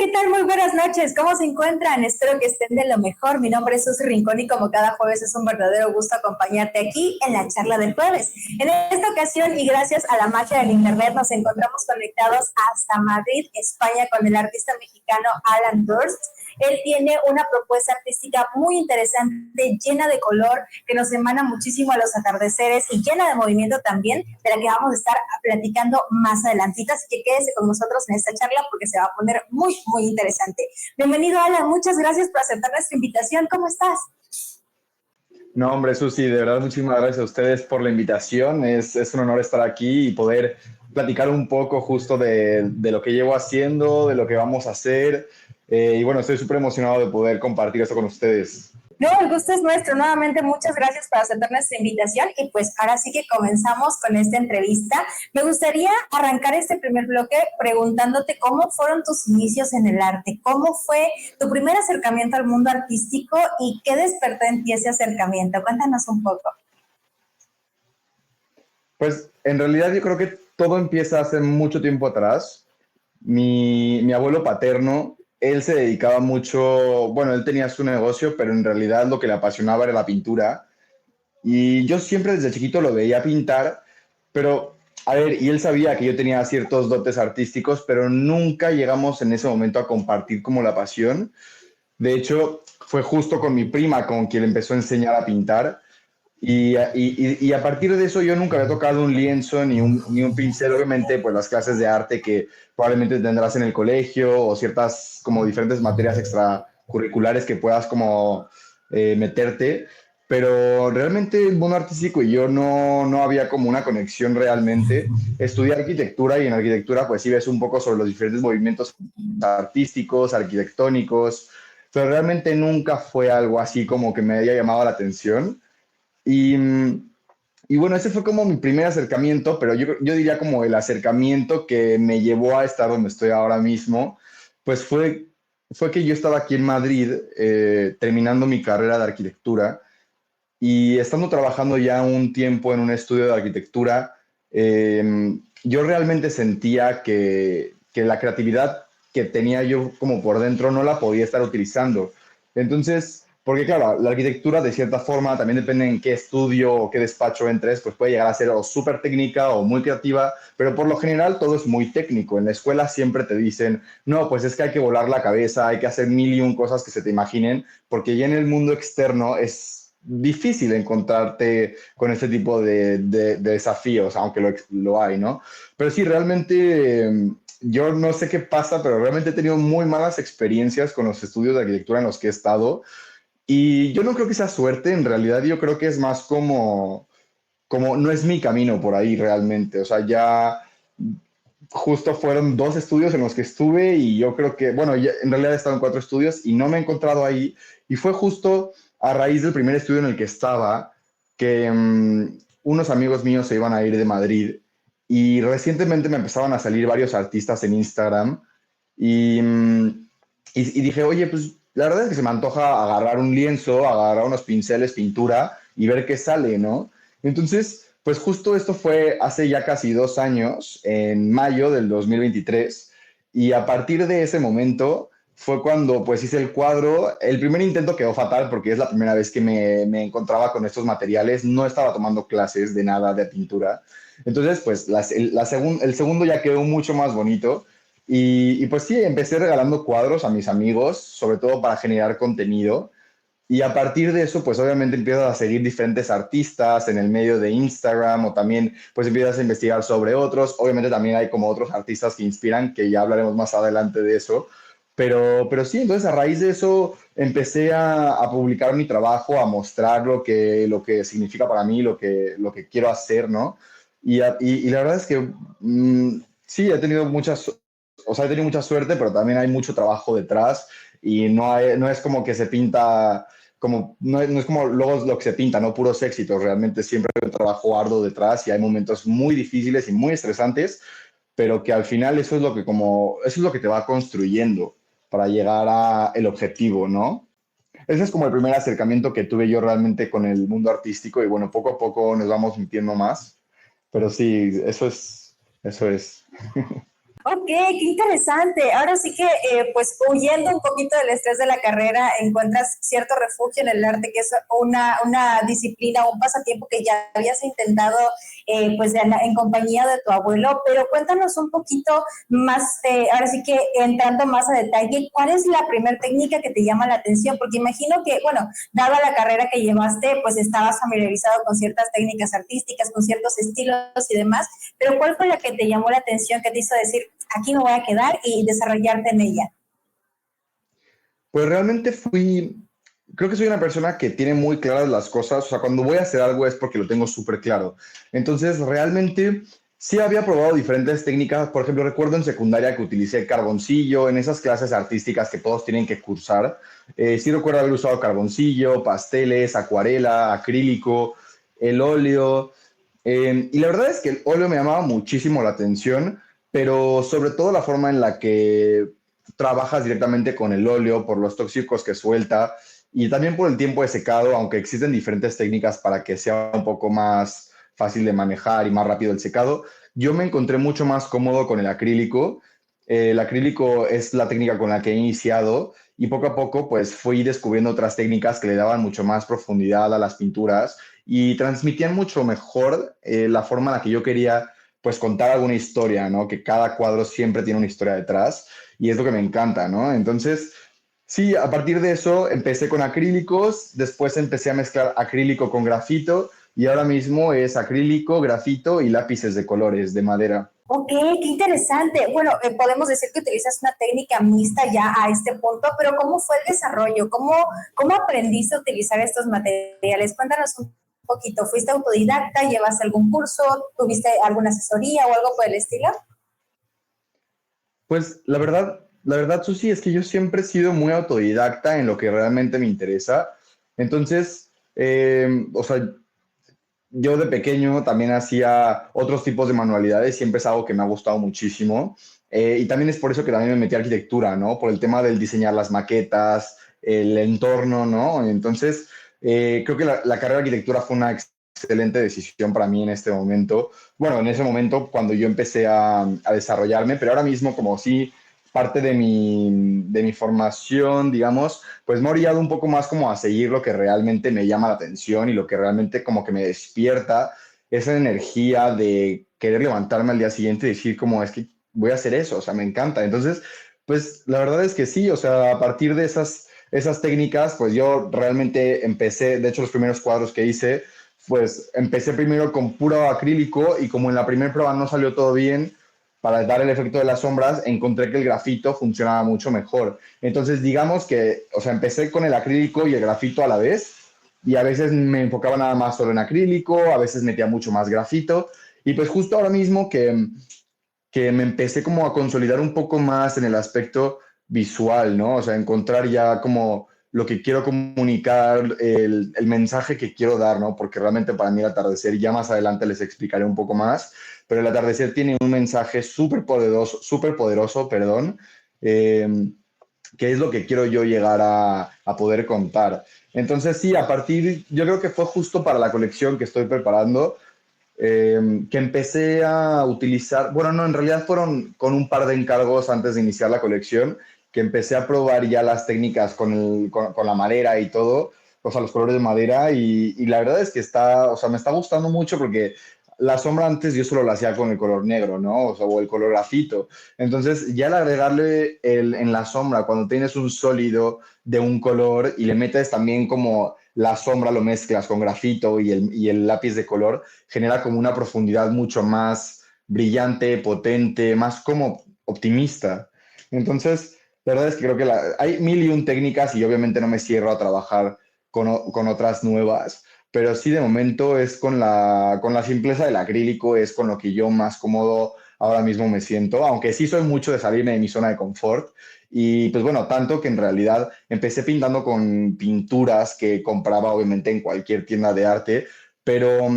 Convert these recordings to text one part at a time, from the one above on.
¿qué tal? Muy buenas noches. ¿Cómo se encuentran? Espero que estén de lo mejor. Mi nombre es Susy Rincón y como cada jueves es un verdadero gusto acompañarte aquí en la charla del jueves. En esta ocasión y gracias a la magia del internet nos encontramos conectados hasta Madrid, España, con el artista mexicano Alan Durst. Él tiene una propuesta artística muy interesante, llena de color, que nos emana muchísimo a los atardeceres y llena de movimiento también, de la que vamos a estar platicando más adelantito. Así que quédese con nosotros en esta charla porque se va a poner muy, muy interesante. Bienvenido, Alan. Muchas gracias por aceptar nuestra invitación. ¿Cómo estás? No, hombre, Susi, de verdad, muchísimas gracias a ustedes por la invitación. Es un honor estar aquí y poder platicar un poco justo de lo que llevo haciendo, de lo que vamos a hacer. Y bueno, estoy súper emocionado de poder compartir esto con ustedes. No, el gusto es nuestro. Nuevamente, muchas gracias por aceptar nuestra invitación y pues ahora sí que comenzamos con esta entrevista. Me gustaría arrancar este primer bloque preguntándote cómo fueron tus inicios en el arte, cómo fue tu primer acercamiento al mundo artístico y qué despertó en ti ese acercamiento. Cuéntanos un poco. Pues en realidad yo creo que todo empieza hace mucho tiempo atrás. Mi abuelo paterno, él se dedicaba mucho, bueno, él tenía su negocio, pero en realidad lo que le apasionaba era la pintura. Y yo siempre desde chiquito lo veía pintar, pero, a ver, y él sabía que yo tenía ciertos dotes artísticos, pero nunca llegamos en ese momento a compartir como la pasión. De hecho, fue justo con mi prima con quien empezó a enseñar a pintar. Y a partir de eso yo nunca había tocado un lienzo ni un pincel. Obviamente, pues las clases de arte que probablemente tendrás en el colegio o ciertas como diferentes materias extracurriculares que puedas como meterte. Pero realmente el mundo artístico y yo no había como una conexión realmente. Estudié arquitectura y en arquitectura pues sí ves un poco sobre los diferentes movimientos artísticos, arquitectónicos, pero realmente nunca fue algo así como que me haya llamado la atención. Y, y bueno, ese fue como mi primer acercamiento, pero yo diría como el acercamiento que me llevó a estar donde estoy ahora mismo, pues fue que yo estaba aquí en Madrid terminando mi carrera de arquitectura y estando trabajando ya un tiempo en un estudio de arquitectura, yo realmente sentía que la creatividad que tenía yo como por dentro no la podía estar utilizando. Entonces, porque claro, la arquitectura de cierta forma también depende en qué estudio o qué despacho entres, pues puede llegar a ser o súper técnica o muy creativa, pero por lo general todo es muy técnico. En la escuela siempre te dicen, no, pues es que hay que volar la cabeza, hay que hacer mil y un cosas que se te imaginen, porque ya en el mundo externo es difícil encontrarte con este tipo de desafíos, aunque lo hay, ¿no? Pero sí, realmente yo no sé qué pasa, pero realmente he tenido muy malas experiencias con los estudios de arquitectura en los que he estado. Y yo no creo que sea suerte, en realidad yo creo que es más como no es mi camino por ahí realmente. O sea, ya justo fueron dos estudios en los que estuve y yo creo que, bueno, en realidad he estado en cuatro estudios y no me he encontrado ahí. Y fue justo a raíz del primer estudio en el que estaba que unos amigos míos se iban a ir de Madrid y recientemente me empezaban a salir varios artistas en Instagram y, y dije, oye, pues la verdad es que se me antoja agarrar un lienzo, agarrar unos pinceles, pintura y ver qué sale, ¿no? Entonces, pues justo esto fue hace ya casi 2 años, en mayo del 2023, y a partir de ese momento fue cuando pues hice el cuadro. El primer intento quedó fatal porque es la primera vez que me encontraba con estos materiales, no estaba tomando clases de nada de pintura. Entonces, pues el segundo ya quedó mucho más bonito. Pues sí, empecé regalando cuadros a mis amigos, sobre todo para generar contenido. Y a partir de eso, pues obviamente empiezas a seguir diferentes artistas en el medio de Instagram o también pues empiezas a investigar sobre otros. Obviamente también hay como otros artistas que inspiran, que ya hablaremos más adelante de eso. Pero sí, entonces a raíz de eso empecé a publicar mi trabajo, a mostrar lo que significa para mí, lo que quiero hacer, ¿no? Y la verdad es que sí, he tenido mucha suerte, pero también hay mucho trabajo detrás y no es como que se pinta como, no es como luego lo que se pinta, no puros éxitos, realmente siempre hay un trabajo arduo detrás y hay momentos muy difíciles y muy estresantes, pero que al final eso es lo que te va construyendo para llegar a el objetivo, ¿no? Ese es como el primer acercamiento que tuve yo realmente con el mundo artístico y bueno, poco a poco nos vamos metiendo más, pero sí, eso es. Ok, qué interesante. Ahora sí que, pues huyendo un poquito del estrés de la carrera, encuentras cierto refugio en el arte, que es una disciplina, un pasatiempo que ya habías intentado, pues en compañía de tu abuelo. Pero cuéntanos un poquito más, ahora sí que entrando más a detalle, ¿cuál es la primera técnica que te llama la atención? Porque imagino que, bueno, dada la carrera que llevaste, pues estabas familiarizado con ciertas técnicas artísticas, con ciertos estilos y demás, pero ¿cuál fue la que te llamó la atención, que te hizo decir, aquí me voy a quedar y desarrollarte en ella? Pues realmente creo que soy una persona que tiene muy claras las cosas, o sea, cuando voy a hacer algo es porque lo tengo súper claro. Entonces, realmente sí había probado diferentes técnicas, por ejemplo, recuerdo en secundaria que utilicé carboncillo, en esas clases artísticas que todos tienen que cursar, sí recuerdo haber usado carboncillo, pasteles, acuarela, acrílico, el óleo, y la verdad es que el óleo me llamaba muchísimo la atención, pero sobre todo la forma en la que trabajas directamente con el óleo por los tóxicos que suelta y también por el tiempo de secado, aunque existen diferentes técnicas para que sea un poco más fácil de manejar y más rápido el secado. Yo me encontré mucho más cómodo con el acrílico. El acrílico es la técnica con la que he iniciado y poco a poco pues fui descubriendo otras técnicas que le daban mucho más profundidad a las pinturas y transmitían mucho mejor la forma en la que yo quería pues contar alguna historia, ¿no? Que cada cuadro siempre tiene una historia detrás y es lo que me encanta, ¿no? Entonces, sí, a partir de eso empecé con acrílicos, después empecé a mezclar acrílico con grafito y ahora mismo es acrílico, grafito y lápices de colores de madera. Ok, qué interesante. Bueno, podemos decir que utilizas una técnica mixta ya a este punto, pero ¿cómo fue el desarrollo? ¿Cómo aprendiste a utilizar estos materiales? Cuéntanos un poquito. ¿Fuiste autodidacta? ¿Llevaste algún curso? ¿Tuviste alguna asesoría o algo por el estilo? Pues la verdad, Susi, es que yo siempre he sido muy autodidacta en lo que realmente me interesa. Entonces, o sea, yo de pequeño también hacía otros tipos de manualidades, siempre es algo que me ha gustado muchísimo. Y también es por eso que también me metí a arquitectura, ¿no? Por el tema del diseñar las maquetas, el entorno, ¿no? Entonces, creo que la carrera de arquitectura fue una excelente decisión para mí en este momento. Bueno, en ese momento cuando yo empecé a desarrollarme, pero ahora mismo como sí parte de mi formación, digamos, pues me he orillado un poco más como a seguir lo que realmente me llama la atención y lo que realmente como que me despierta esa energía de querer levantarme al día siguiente y decir como es que voy a hacer eso, o sea, me encanta. Entonces, pues la verdad es que sí, o sea, a partir de esas técnicas, pues yo realmente empecé, de hecho los primeros cuadros que hice, pues empecé primero con puro acrílico y como en la primera prueba no salió todo bien, para dar el efecto de las sombras, encontré que el grafito funcionaba mucho mejor. Entonces, digamos que, o sea, empecé con el acrílico y el grafito a la vez, y a veces me enfocaba nada más solo en acrílico, a veces metía mucho más grafito, y pues justo ahora mismo que me empecé como a consolidar un poco más en el aspecto visual, ¿no? O sea, encontrar ya como lo que quiero comunicar, el mensaje que quiero dar, ¿no? Porque realmente para mí el atardecer, ya más adelante les explicaré un poco más, pero el atardecer tiene un mensaje súper poderoso, perdón, eh, que es lo que quiero yo llegar a poder contar. Entonces, sí, yo creo que fue justo para la colección que estoy preparando, que empecé a utilizar, bueno, no, en realidad fueron con un par de encargos antes de iniciar la colección, que empecé a probar ya las técnicas con la madera y todo, o sea, los colores de madera, y la verdad es que o sea, me está gustando mucho porque la sombra antes yo solo la hacía con el color negro, ¿no? O sea, o el color grafito. Entonces, ya al agregarle en la sombra, cuando tienes un sólido de un color y le metes también como la sombra, lo mezclas con grafito y el lápiz de color, genera como una profundidad mucho más brillante, potente, más como optimista. Entonces, la verdad es que creo que hay mil y un técnicas y obviamente no me cierro a trabajar con otras nuevas, pero sí de momento es con la simpleza del acrílico, es con lo que yo más cómodo ahora mismo me siento, aunque sí soy mucho de salirme de mi zona de confort. Y pues bueno, tanto que en realidad empecé pintando con pinturas que compraba obviamente en cualquier tienda de arte, pero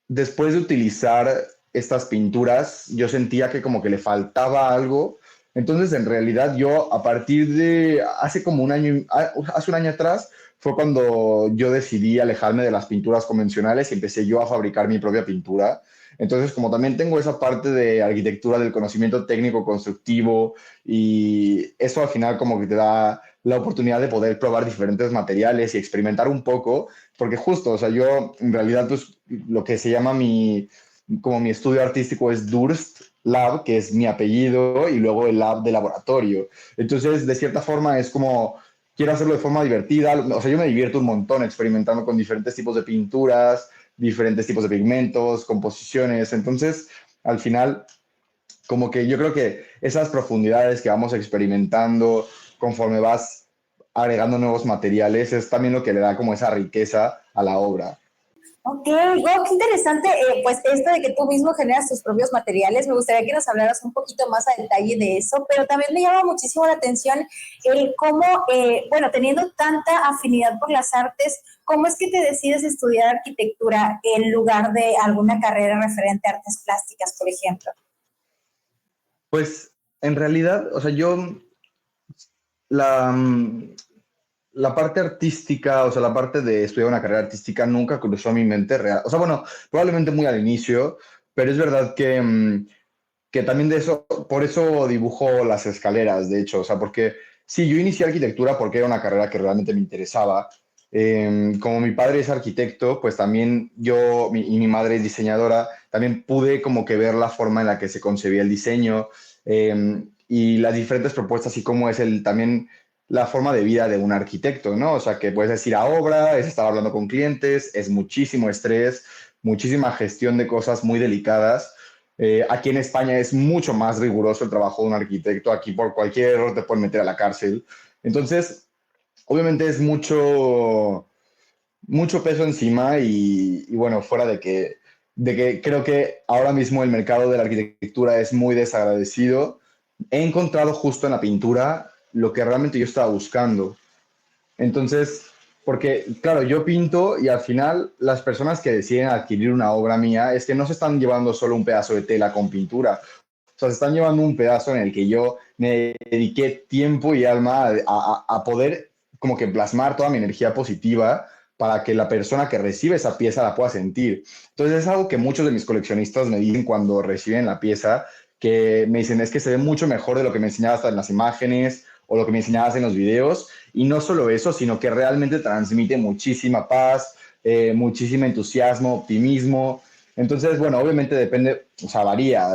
después de utilizar estas pinturas, yo sentía que como que le faltaba algo. Entonces, en realidad, yo a partir de hace un año atrás, fue cuando yo decidí alejarme de las pinturas convencionales y empecé yo a fabricar mi propia pintura. Entonces, como también tengo esa parte de arquitectura, del conocimiento técnico constructivo, y eso al final como que te da la oportunidad de poder probar diferentes materiales y experimentar un poco, porque justo, o sea, yo en realidad pues lo que se llama como mi estudio artístico es Durst Lab, que es mi apellido, y luego el lab de laboratorio. Entonces, de cierta forma es como quiero hacerlo de forma divertida, o sea, yo me divierto un montón experimentando con diferentes tipos de pinturas, diferentes tipos de pigmentos, composiciones, entonces al final como que yo creo que esas profundidades que vamos experimentando conforme vas agregando nuevos materiales es también lo que le da como esa riqueza a la obra. Ok, wow, qué interesante, pues esto de que tú mismo generas tus propios materiales, me gustaría que nos hablaras un poquito más a detalle de eso, pero también me llama muchísimo la atención el cómo, bueno, teniendo tanta afinidad por las artes, ¿cómo es que te decides estudiar arquitectura en lugar de alguna carrera referente a artes plásticas, por ejemplo? Pues en realidad, o sea, yo la, la parte artística, o sea, la parte de estudiar una carrera artística nunca cruzó mi mente real. O sea, bueno, probablemente muy al inicio, pero es verdad que también de eso, por eso dibujo las escaleras, de hecho, o sea, porque sí, yo inicié arquitectura porque era una carrera que realmente me interesaba. Como mi padre es arquitecto, pues también y mi madre es diseñadora, también pude como que ver la forma en la que se concebía el diseño, y las diferentes propuestas y cómo es también la forma de vida de un arquitecto, ¿no? O sea, que puedes ir a obra, es estar hablando con clientes, es muchísimo estrés, muchísima gestión de cosas muy delicadas. Aquí en España es mucho más riguroso el trabajo de un arquitecto. Aquí por cualquier error te pueden meter a la cárcel. Entonces, obviamente es mucho peso encima y bueno, fuera de que creo que ahora mismo el mercado de la arquitectura es muy desagradecido. He encontrado justo en la pintura lo que realmente yo estaba buscando. Entonces, porque, claro, yo pinto y al final las personas que deciden adquirir una obra mía es que no se están llevando solo un pedazo de tela con pintura. O sea, se están llevando un pedazo en el que yo me dediqué tiempo y alma a poder como que plasmar toda mi energía positiva para que la persona que recibe esa pieza la pueda sentir. Entonces es algo que muchos de mis coleccionistas me dicen cuando reciben la pieza, que me dicen es que se ve mucho mejor de lo que me enseñabas en las imágenes o lo que me enseñabas en los videos. Y no solo eso, sino que realmente transmite muchísima paz, muchísimo entusiasmo, optimismo. Entonces, bueno, obviamente depende, o sea, varía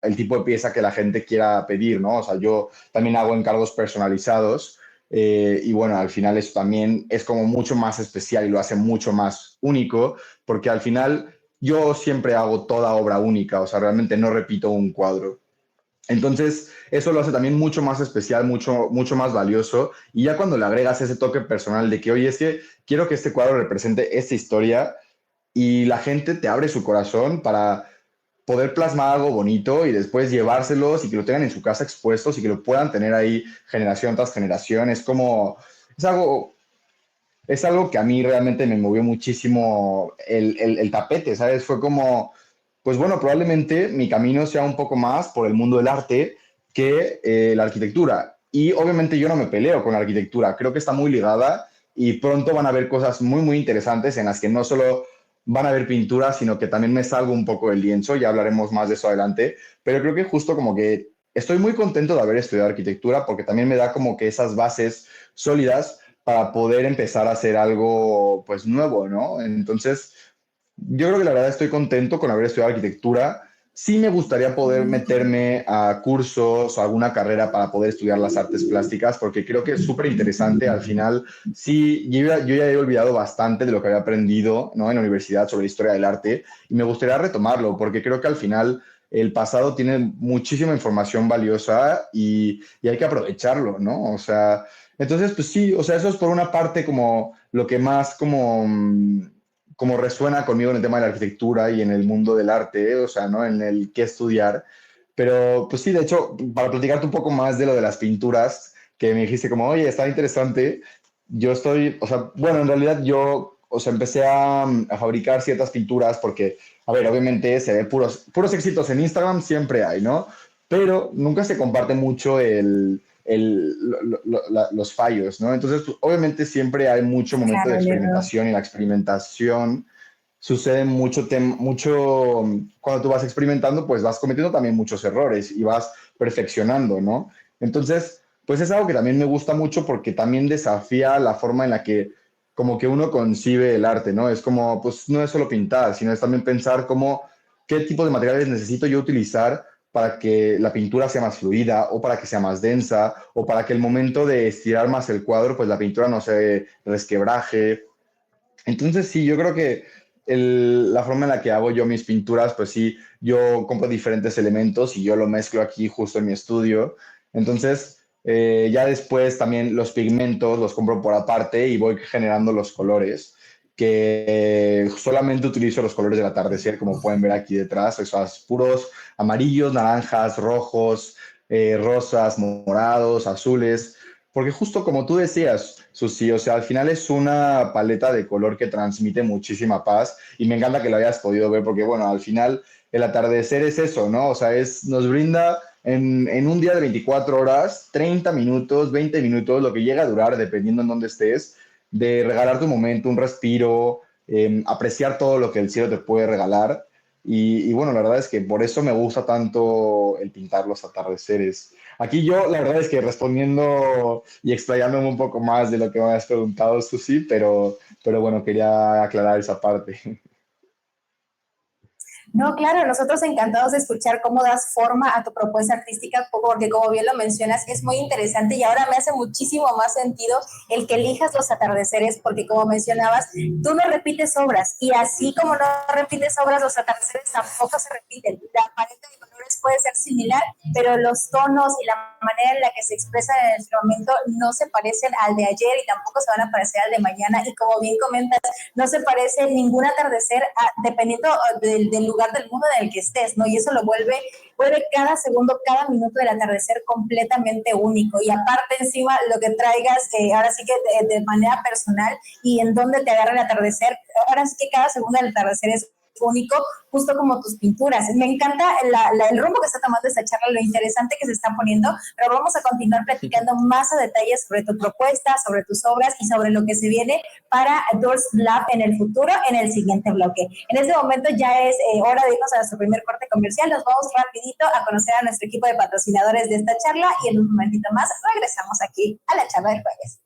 el tipo de pieza que la gente quiera pedir, ¿no? O sea, yo también hago encargos personalizados, y bueno, al final eso también es como mucho más especial y lo hace mucho más único, porque al final yo siempre hago toda obra única, o sea, realmente no repito un cuadro. Entonces, eso lo hace también mucho más especial, mucho más valioso. Y ya cuando le agregas ese toque personal de que, oye, es que quiero que este cuadro represente esta historia, y la gente te abre su corazón para poder plasmar algo bonito y después llevárselos y que lo tengan en su casa expuestos y que lo puedan tener ahí generación tras generación. Es algo, es algo que a mí realmente me movió muchísimo el tapete, ¿sabes? Fue como, pues bueno, probablemente mi camino sea un poco más por el mundo del arte que la arquitectura. Y obviamente yo no me peleo con la arquitectura, creo que está muy ligada y pronto van a haber cosas muy, muy interesantes en las que no solo van a haber pinturas, sino que también me salgo un poco del lienzo, ya hablaremos más de eso adelante, pero creo que justo como que estoy muy contento de haber estudiado arquitectura porque también me da como que esas bases sólidas para poder empezar a hacer algo pues nuevo, ¿no? Entonces, yo creo que la verdad estoy contento con haber estudiado arquitectura. Sí me gustaría poder meterme a cursos o alguna carrera para poder estudiar las artes plásticas, porque creo que es súper interesante. Al final, sí, yo ya he olvidado bastante de lo que había aprendido, ¿no? En la universidad sobre historia del arte y me gustaría retomarlo, porque creo que al final el pasado tiene muchísima información valiosa y hay que aprovecharlo, ¿no? O sea, entonces, pues sí, o sea, eso es por una parte como lo que más como resuena conmigo en el tema de la arquitectura y en el mundo del arte, o sea, ¿no? En el qué estudiar. Pero, pues sí, de hecho, para platicarte un poco más de lo de las pinturas, que me dijiste como, oye, está interesante, yo estoy, o sea, bueno, en realidad yo, o sea, empecé a fabricar ciertas pinturas porque, a ver, obviamente se ven puros éxitos en Instagram, siempre hay, ¿no? Pero nunca se comparte mucho los fallos, ¿no? Entonces, pues, obviamente siempre hay mucho momento de Claro, el error. experimentación y la experimentación sucede mucho, cuando tú vas experimentando, pues vas cometiendo también muchos errores y vas perfeccionando, ¿no? Entonces, pues es algo que también me gusta mucho porque también desafía la forma en la que como que uno concibe el arte, ¿no? Es como, pues no es solo pintar, sino es también pensar cómo, qué tipo de materiales necesito yo utilizar para que la pintura sea más fluida o para que sea más densa o para que el momento de estirar más el cuadro, pues la pintura no se resquebraje. Entonces, sí, yo creo que la forma en la que hago yo mis pinturas, pues sí, yo compro diferentes elementos y yo lo mezclo aquí justo en mi estudio. Entonces, ya después también los pigmentos los compro por aparte y voy generando los colores, que solamente utilizo los colores del atardecer, como pueden ver aquí detrás, esos puros amarillos, naranjas, rojos, rosas, morados, azules. Porque justo como tú decías, Susi, o sea, al final es una paleta de color que transmite muchísima paz y me encanta que lo hayas podido ver porque, bueno, al final el atardecer es eso, ¿no? O sea, nos brinda en un día de 24 horas, 30 minutos, 20 minutos, lo que llega a durar, dependiendo en dónde estés, de regalar tu momento, un respiro, apreciar todo lo que el cielo te puede regalar. Y bueno, la verdad es que por eso me gusta tanto el pintar los atardeceres. Aquí yo, la verdad es que respondiendo y explayándome un poco más de lo que me has preguntado, Susi, pero bueno, quería aclarar esa parte. No, claro, nosotros encantados de escuchar cómo das forma a tu propuesta artística, porque como bien lo mencionas, es muy interesante y ahora me hace muchísimo más sentido el que elijas los atardeceres, porque como mencionabas, tú no repites obras y así como no repites obras, los atardeceres tampoco se repiten. La paleta de colores puede ser similar, pero los tonos y la manera en la que se expresan en el momento no se parecen al de ayer y tampoco se van a parecer al de mañana y como bien comentas, no se parece ningún atardecer dependiendo del lugar del mundo en el que estés, ¿no? Y eso lo vuelve cada segundo, cada minuto del atardecer completamente único. Y aparte encima lo que traigas, ahora sí que de manera personal y en dónde te agarra el atardecer, ahora sí que cada segundo del atardecer es único, justo como tus pinturas. Me encanta el rumbo que está tomando esta charla, lo interesante que se está poniendo, pero vamos a continuar platicando más a detalle sobre tu propuesta, sobre tus obras y sobre lo que se viene para Doors Lab en el futuro, en el siguiente bloque. En este momento ya es hora de irnos a nuestro primer corte comercial. Nos vamos rapidito a conocer a nuestro equipo de patrocinadores de esta charla y en un momentito más regresamos aquí a la charla del jueves.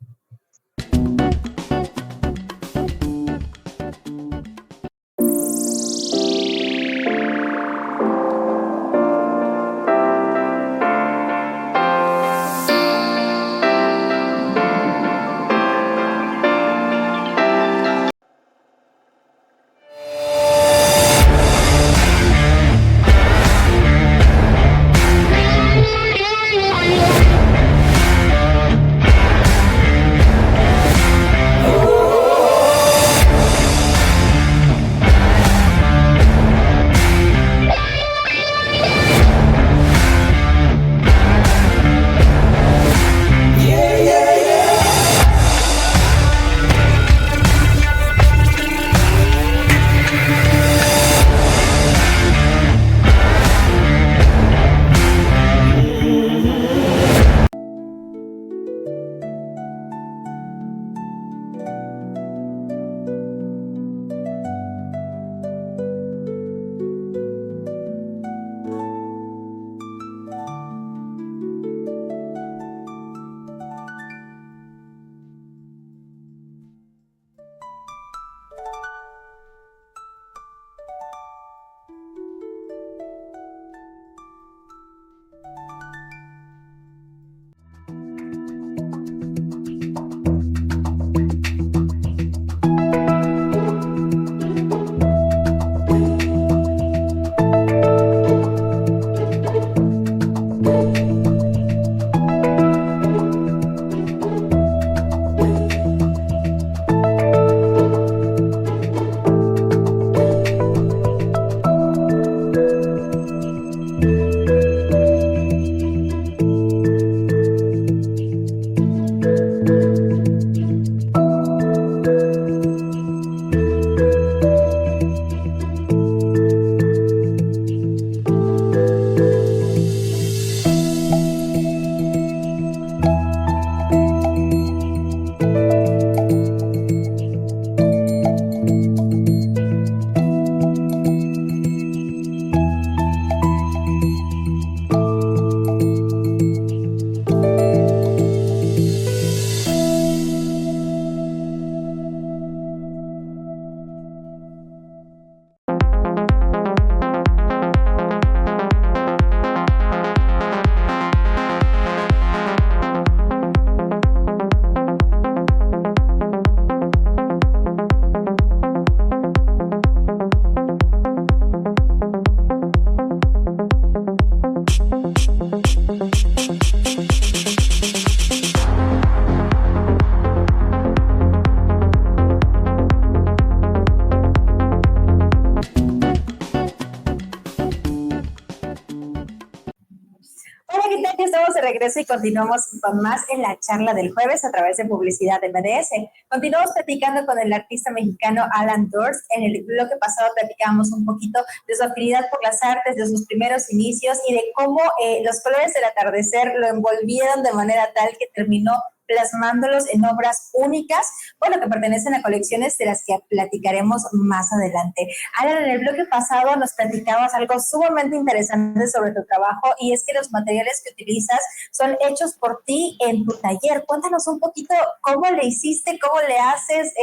regreso y continuamos con más en la charla del jueves a través de Publicidad MDS. Continuamos platicando con el artista mexicano Alan Durst. En el bloque pasado platicábamos un poquito de su afinidad por las artes, de sus primeros inicios y de cómo los colores del atardecer lo envolvieron de manera tal que terminó plasmándolos en obras únicas, bueno, que pertenecen a colecciones de las que platicaremos más adelante. Alan, en el bloque pasado nos platicabas algo sumamente interesante sobre tu trabajo y es que los materiales que utilizas son hechos por ti en tu taller. Cuéntanos un poquito cómo le hiciste, cómo le haces,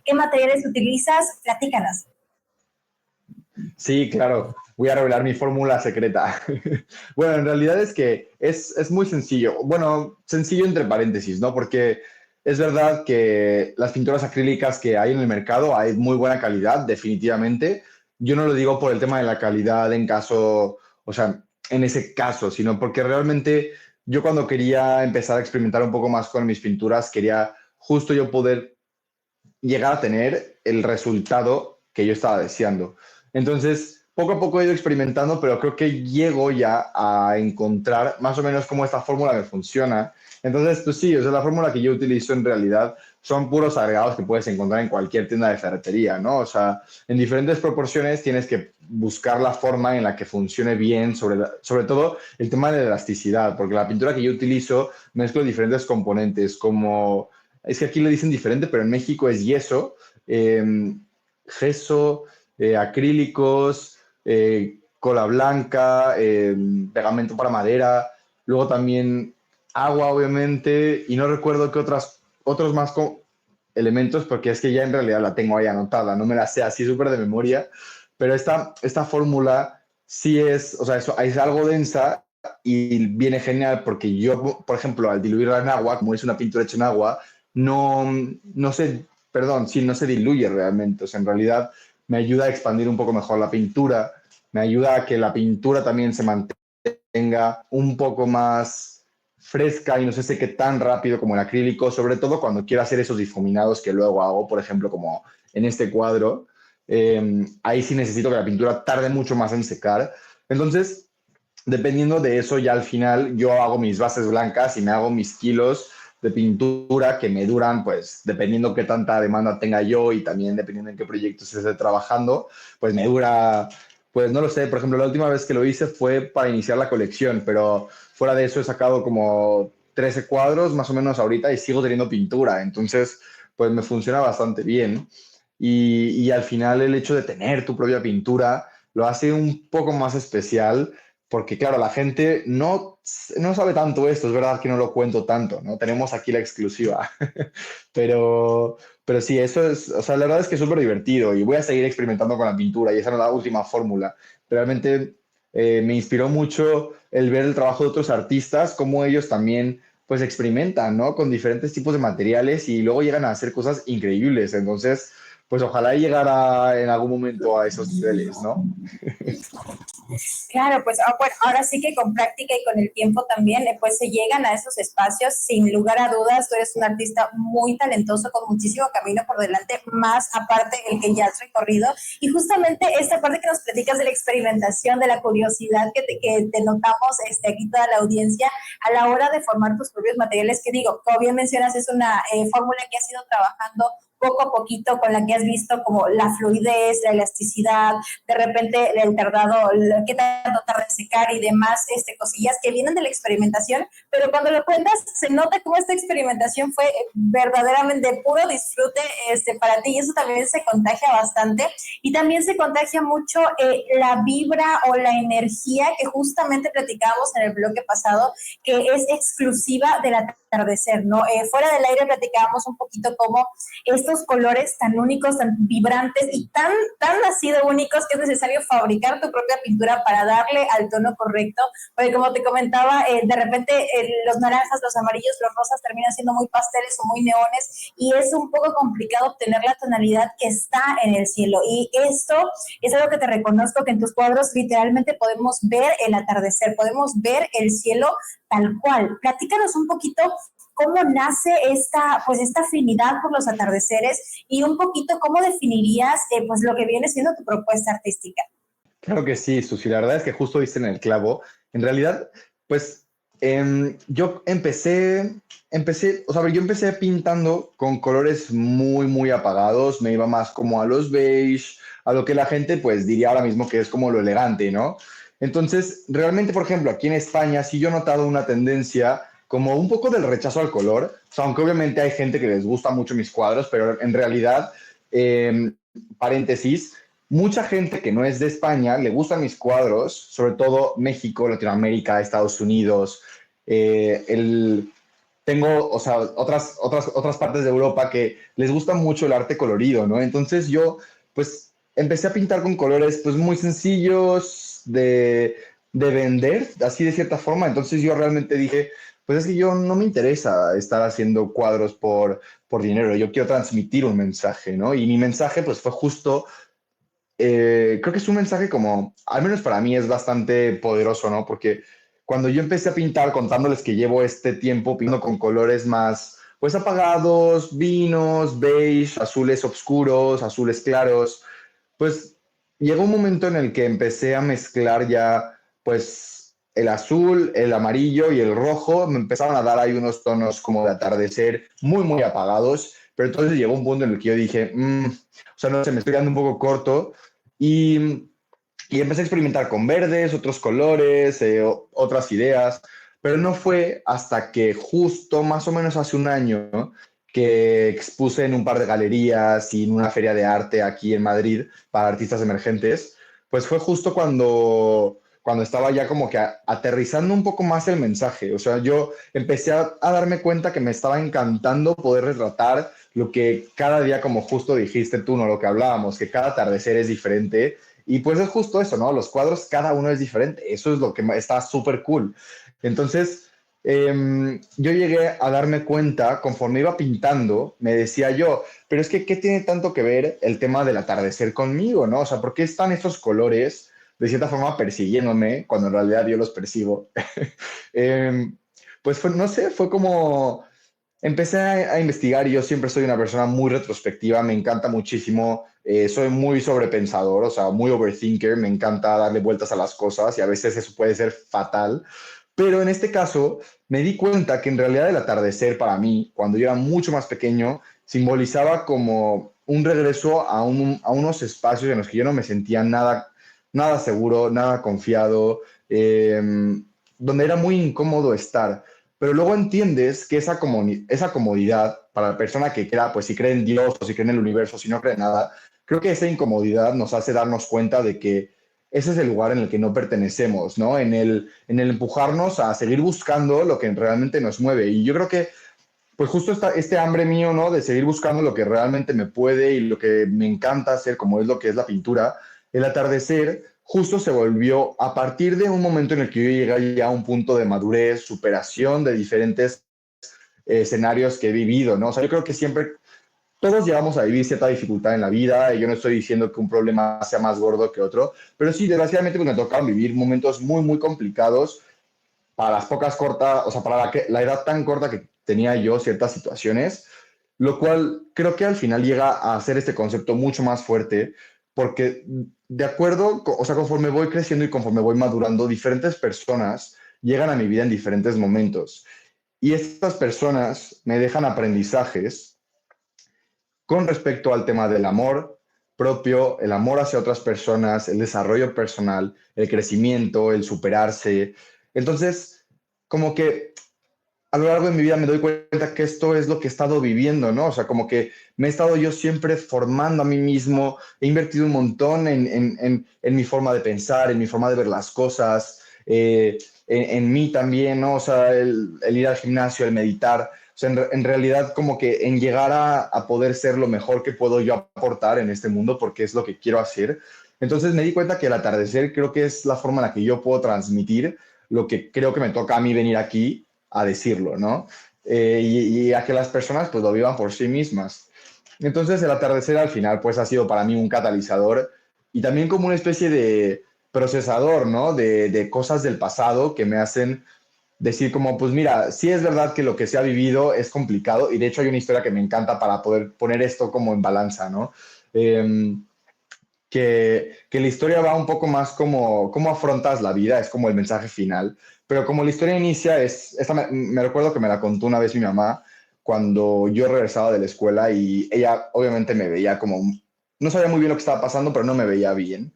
qué materiales utilizas, platícanos. Sí, claro. Voy a revelar mi fórmula secreta. Bueno, en realidad es que es muy sencillo. Bueno, sencillo entre paréntesis, ¿no? Porque es verdad que las pinturas acrílicas que hay en el mercado hay muy buena calidad, definitivamente. Yo no lo digo por el tema de la calidad en caso, o sea, en ese caso, sino porque realmente yo cuando quería empezar a experimentar un poco más con mis pinturas, quería justo yo poder llegar a tener el resultado que yo estaba deseando. Entonces, poco a poco he ido experimentando, pero creo que llego ya a encontrar más o menos cómo esta fórmula me funciona. Entonces, pues sí, o sea, la fórmula que yo utilizo en realidad son puros agregados que puedes encontrar en cualquier tienda de ferretería, ¿no? O sea, en diferentes proporciones tienes que buscar la forma en la que funcione bien, sobre todo el tema de la elasticidad, porque la pintura que yo utilizo mezclo diferentes componentes, como es que aquí le dicen diferente, pero en México es yeso, gesso, acrílicos, cola blanca, pegamento para madera, luego también agua, obviamente, y no recuerdo qué otros más elementos, porque es que ya en realidad la tengo ahí anotada, no me la sé así súper de memoria, pero esta fórmula sí es, o sea, es algo densa y viene genial porque yo, por ejemplo, al diluirla en agua, como es una pintura hecha en agua, no se, perdón, sí, no se diluye realmente. O sea, en realidad me ayuda a expandir un poco mejor la pintura, me ayuda a que la pintura también se mantenga un poco más fresca y no se seque tan rápido como el acrílico, sobre todo cuando quiero hacer esos difuminados que luego hago, por ejemplo, como en este cuadro. Ahí sí necesito que la pintura tarde mucho más en secar. Entonces, dependiendo de eso, ya al final yo hago mis bases blancas y me hago mis kilos de pintura que me duran, pues, dependiendo qué tanta demanda tenga yo y también dependiendo en qué proyectos esté trabajando, pues me dura, pues no lo sé, por ejemplo, la última vez que lo hice fue para iniciar la colección, pero fuera de eso he sacado como 13 cuadros más o menos ahorita y sigo teniendo pintura, entonces, pues me funciona bastante bien. Y al final el hecho de tener tu propia pintura lo hace un poco más especial porque claro, la gente no sabe tanto esto, es verdad que no lo cuento tanto, ¿no? Tenemos aquí la exclusiva, pero, pero sí, eso es, o sea, la verdad es que es súper divertido y voy a seguir experimentando con la pintura y esa no es la última fórmula. Realmente me inspiró mucho el ver el trabajo de otros artistas, cómo ellos también pues experimentan, ¿no? Con diferentes tipos de materiales y luego llegan a hacer cosas increíbles. Entonces, pues ojalá llegara en algún momento a esos niveles, ¿no? Claro, pues bueno, ahora sí que con práctica y con el tiempo también, pues se llegan a esos espacios, sin lugar a dudas, tú eres un artista muy talentoso, con muchísimo camino por delante, más aparte el que ya has recorrido, y justamente esta parte que nos platicas de la experimentación, de la curiosidad que te notamos aquí toda la audiencia, a la hora de formar tus propios materiales, que digo, como bien mencionas, es una fórmula que has ido trabajando poco a poquito, con la que has visto como la fluidez, la elasticidad, de repente el tardado, qué tanto tarda en secar y demás cosillas que vienen de la experimentación, pero cuando lo cuentas se nota cómo esta experimentación fue verdaderamente de puro disfrute para ti y eso también se contagia bastante y también se contagia mucho la vibra o la energía que justamente platicábamos en el bloque pasado, que es exclusiva del atardecer, ¿no? Fuera del aire platicábamos un poquito cómo estos colores tan únicos, tan vibrantes y tan así de únicos que es necesario fabricar tu propia pintura para darle al tono correcto, porque como te comentaba, de repente los naranjas, los amarillos, los rosas terminan siendo muy pasteles o muy neones y es un poco complicado obtener la tonalidad que está en el cielo y esto es algo que te reconozco que en tus cuadros literalmente podemos ver el atardecer, podemos ver el cielo tal cual. Platícanos un poquito cómo nace esta afinidad por los atardeceres y un poquito cómo definirías pues lo que viene siendo tu propuesta artística. Claro que sí, Susi. La verdad es que justo diste en el clavo. En realidad, pues Yo o sea, yo empecé pintando con colores muy, muy apagados, me iba más como a los beige, a lo que la gente pues diría ahora mismo que es como lo elegante, ¿no? Entonces, realmente, por ejemplo, aquí en España sí yo he notado una tendencia como un poco del rechazo al color, o sea, aunque obviamente hay gente que les gusta mucho mis cuadros, pero en realidad, eh, paréntesis, mucha gente que no es de España le gustan mis cuadros, sobre todo México, Latinoamérica, Estados Unidos, el, tengo, o sea, otras partes de Europa que les gusta mucho el arte colorido, ¿no? Entonces yo, pues, empecé a pintar con colores, pues, muy sencillos de vender, así de cierta forma. Entonces yo realmente dije, pues es que yo no me interesa estar haciendo cuadros por dinero, yo quiero transmitir un mensaje, ¿no? Y mi mensaje, pues, fue justo creo que es un mensaje como, al menos para mí es bastante poderoso, ¿no? Porque cuando yo empecé a pintar, contándoles que llevo este tiempo pintando con colores más, pues apagados, vinos, beige, azules oscuros, azules claros, pues llegó un momento en el que empecé a mezclar ya, pues el azul, el amarillo y el rojo, me empezaron a dar ahí unos tonos como de atardecer muy, muy apagados, pero entonces llegó un punto en el que yo dije, o sea, no sé, me estoy quedando un poco corto y, y empecé a experimentar con verdes, otros colores, otras ideas, pero no fue hasta que justo más o menos hace un año, ¿no?, que expuse en un par de galerías y en una feria de arte aquí en Madrid para artistas emergentes, pues fue justo cuando estaba ya como que aterrizando un poco más el mensaje. O sea, yo empecé a darme cuenta que me estaba encantando poder retratar lo que cada día, como justo dijiste tú, ¿no? Lo que hablábamos, que cada atardecer es diferente. Y pues es justo eso, ¿no? Los cuadros, cada uno es diferente. Eso es lo que está súper cool. Entonces, yo llegué a darme cuenta, conforme iba pintando, me decía yo, pero es que, ¿qué tiene tanto que ver el tema del atardecer conmigo, ¿no? O sea, ¿por qué están estos colores de cierta forma persiguiéndome cuando en realidad yo los percibo? Em, pues fue, no sé, fue como empecé a investigar y yo siempre soy una persona muy retrospectiva, me encanta muchísimo, soy muy sobrepensador, o sea, muy overthinker, me encanta darle vueltas a las cosas y a veces eso puede ser fatal, pero en este caso me di cuenta que en realidad el atardecer para mí, cuando yo era mucho más pequeño, simbolizaba como un regreso a unos espacios en los que yo no me sentía nada, nada seguro, nada confiado, donde era muy incómodo estar. Pero luego entiendes que esa comodidad para la persona que crea, pues si cree en Dios o si cree en el universo, si no cree en nada, creo que esa incomodidad nos hace darnos cuenta de que ese es el lugar en el que no pertenecemos, ¿no? En el empujarnos a seguir buscando lo que realmente nos mueve. Y yo creo que, pues justo este hambre mío, ¿no? De seguir buscando lo que realmente me puede y lo que me encanta hacer, como es lo que es la pintura, el atardecer justo se volvió a partir de un momento en el que yo llegué ya a un punto de madurez, superación de diferentes escenarios que he vivido, ¿no? O sea, yo creo que siempre todos llegamos a vivir cierta dificultad en la vida y yo no estoy diciendo que un problema sea más gordo que otro, pero sí, desgraciadamente pues, me tocaron vivir momentos muy, muy complicados para las pocas cortas, o sea, para la edad tan corta que tenía yo ciertas situaciones, lo cual creo que al final llega a hacer este concepto mucho más fuerte, porque de acuerdo, o sea, conforme voy creciendo y conforme voy madurando, diferentes personas llegan a mi vida en diferentes momentos. Y estas personas me dejan aprendizajes con respecto al tema del amor propio, el amor hacia otras personas, el desarrollo personal, el crecimiento, el superarse. Entonces, como que a lo largo de mi vida me doy cuenta que esto es lo que he estado viviendo, ¿no? O sea, como que me he estado yo siempre formando a mí mismo, he invertido un montón en mi forma de pensar, en mi forma de ver las cosas, en mí también, ¿no? O sea, el ir al gimnasio, el meditar, o sea, en realidad como que en llegar a poder ser lo mejor que puedo yo aportar en este mundo, porque es lo que quiero hacer. Entonces me di cuenta que el atardecer creo que es la forma en la que yo puedo transmitir lo que creo que me toca a mí venir aquí a decirlo, ¿no? Y a que las personas pues lo vivan por sí mismas. Entonces el atardecer al final pues ha sido para mí un catalizador y también como una especie de procesador, ¿no? De cosas del pasado que me hacen decir como, pues mira, sí es verdad que lo que se ha vivido es complicado y de hecho hay una historia que me encanta para poder poner esto como en balanza, ¿no? Eh, que la historia va un poco más como cómo afrontas la vida, es como el mensaje final. Pero como la historia inicia, me recuerdo que me la contó una vez mi mamá cuando yo regresaba de la escuela y ella obviamente me veía como, no sabía muy bien lo que estaba pasando, pero no me veía bien.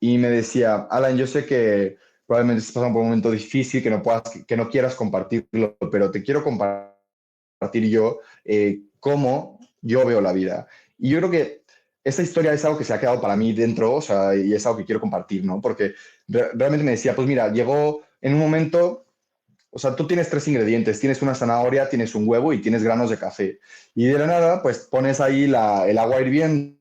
Y me decía, Alan, yo sé que probablemente estás pasando por un momento difícil, que no quieras compartirlo, pero te quiero compartir yo cómo yo veo la vida. Y yo creo que esta historia es algo que se ha quedado para mí dentro, o sea, y es algo que quiero compartir, ¿no? Porque realmente me decía, pues mira, llegó en un momento, o sea, tú tienes tres ingredientes, tienes una zanahoria, tienes un huevo y tienes granos de café. Y de la nada, pues pones ahí el agua hirviendo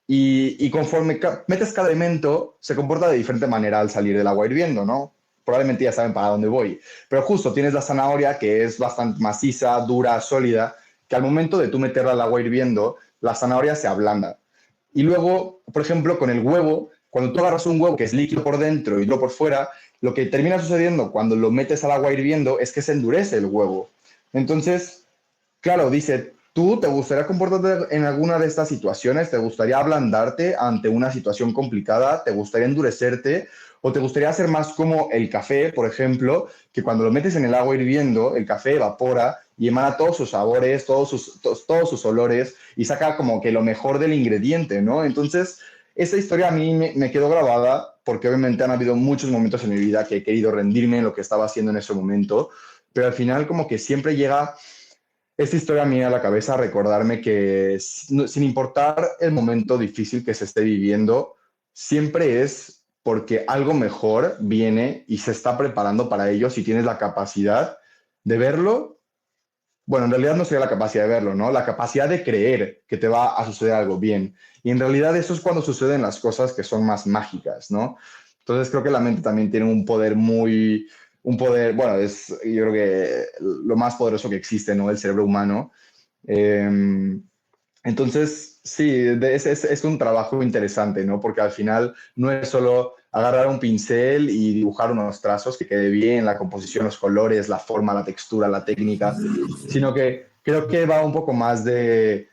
y conforme metes cada elemento, se comporta de diferente manera al salir del agua hirviendo, ¿no? Probablemente ya saben para dónde voy. Pero justo tienes la zanahoria que es bastante maciza, dura, sólida, que al momento de tú meterla al agua hirviendo, la zanahoria se ablanda. Y luego, por ejemplo, con el huevo, cuando tú agarras un huevo que es líquido por dentro y luego por fuera, lo que termina sucediendo cuando lo metes al agua hirviendo es que se endurece el huevo. Entonces, claro, dice, ¿tú te gustaría comportarte en alguna de estas situaciones? ¿Te gustaría ablandarte ante una situación complicada? ¿Te gustaría endurecerte? ¿O te gustaría hacer más como el café, por ejemplo, que cuando lo metes en el agua hirviendo, el café evapora y emana todos sus sabores, todos sus olores y saca como que lo mejor del ingrediente, ¿no? Entonces, esta historia a mí me quedó grabada porque obviamente han habido muchos momentos en mi vida que he querido rendirme en lo que estaba haciendo en ese momento, pero al final como que siempre llega esta historia mía a la cabeza, recordarme que sin importar el momento difícil que se esté viviendo, siempre es porque algo mejor viene y se está preparando para ello si tienes la capacidad de verlo. Bueno, en realidad no sería la capacidad de verlo, ¿no? La capacidad de creer que te va a suceder algo bien. Y en realidad eso es cuando suceden las cosas que son más mágicas, ¿no? Entonces creo que la mente también tiene un poder, bueno, yo creo que lo más poderoso que existe, ¿no? El cerebro humano. Eh, entonces, sí, es un trabajo interesante, ¿no? Porque al final no es solo agarrar un pincel y dibujar unos trazos que quede bien, la composición, los colores, la forma, la textura, la técnica, sino que creo que va un poco más de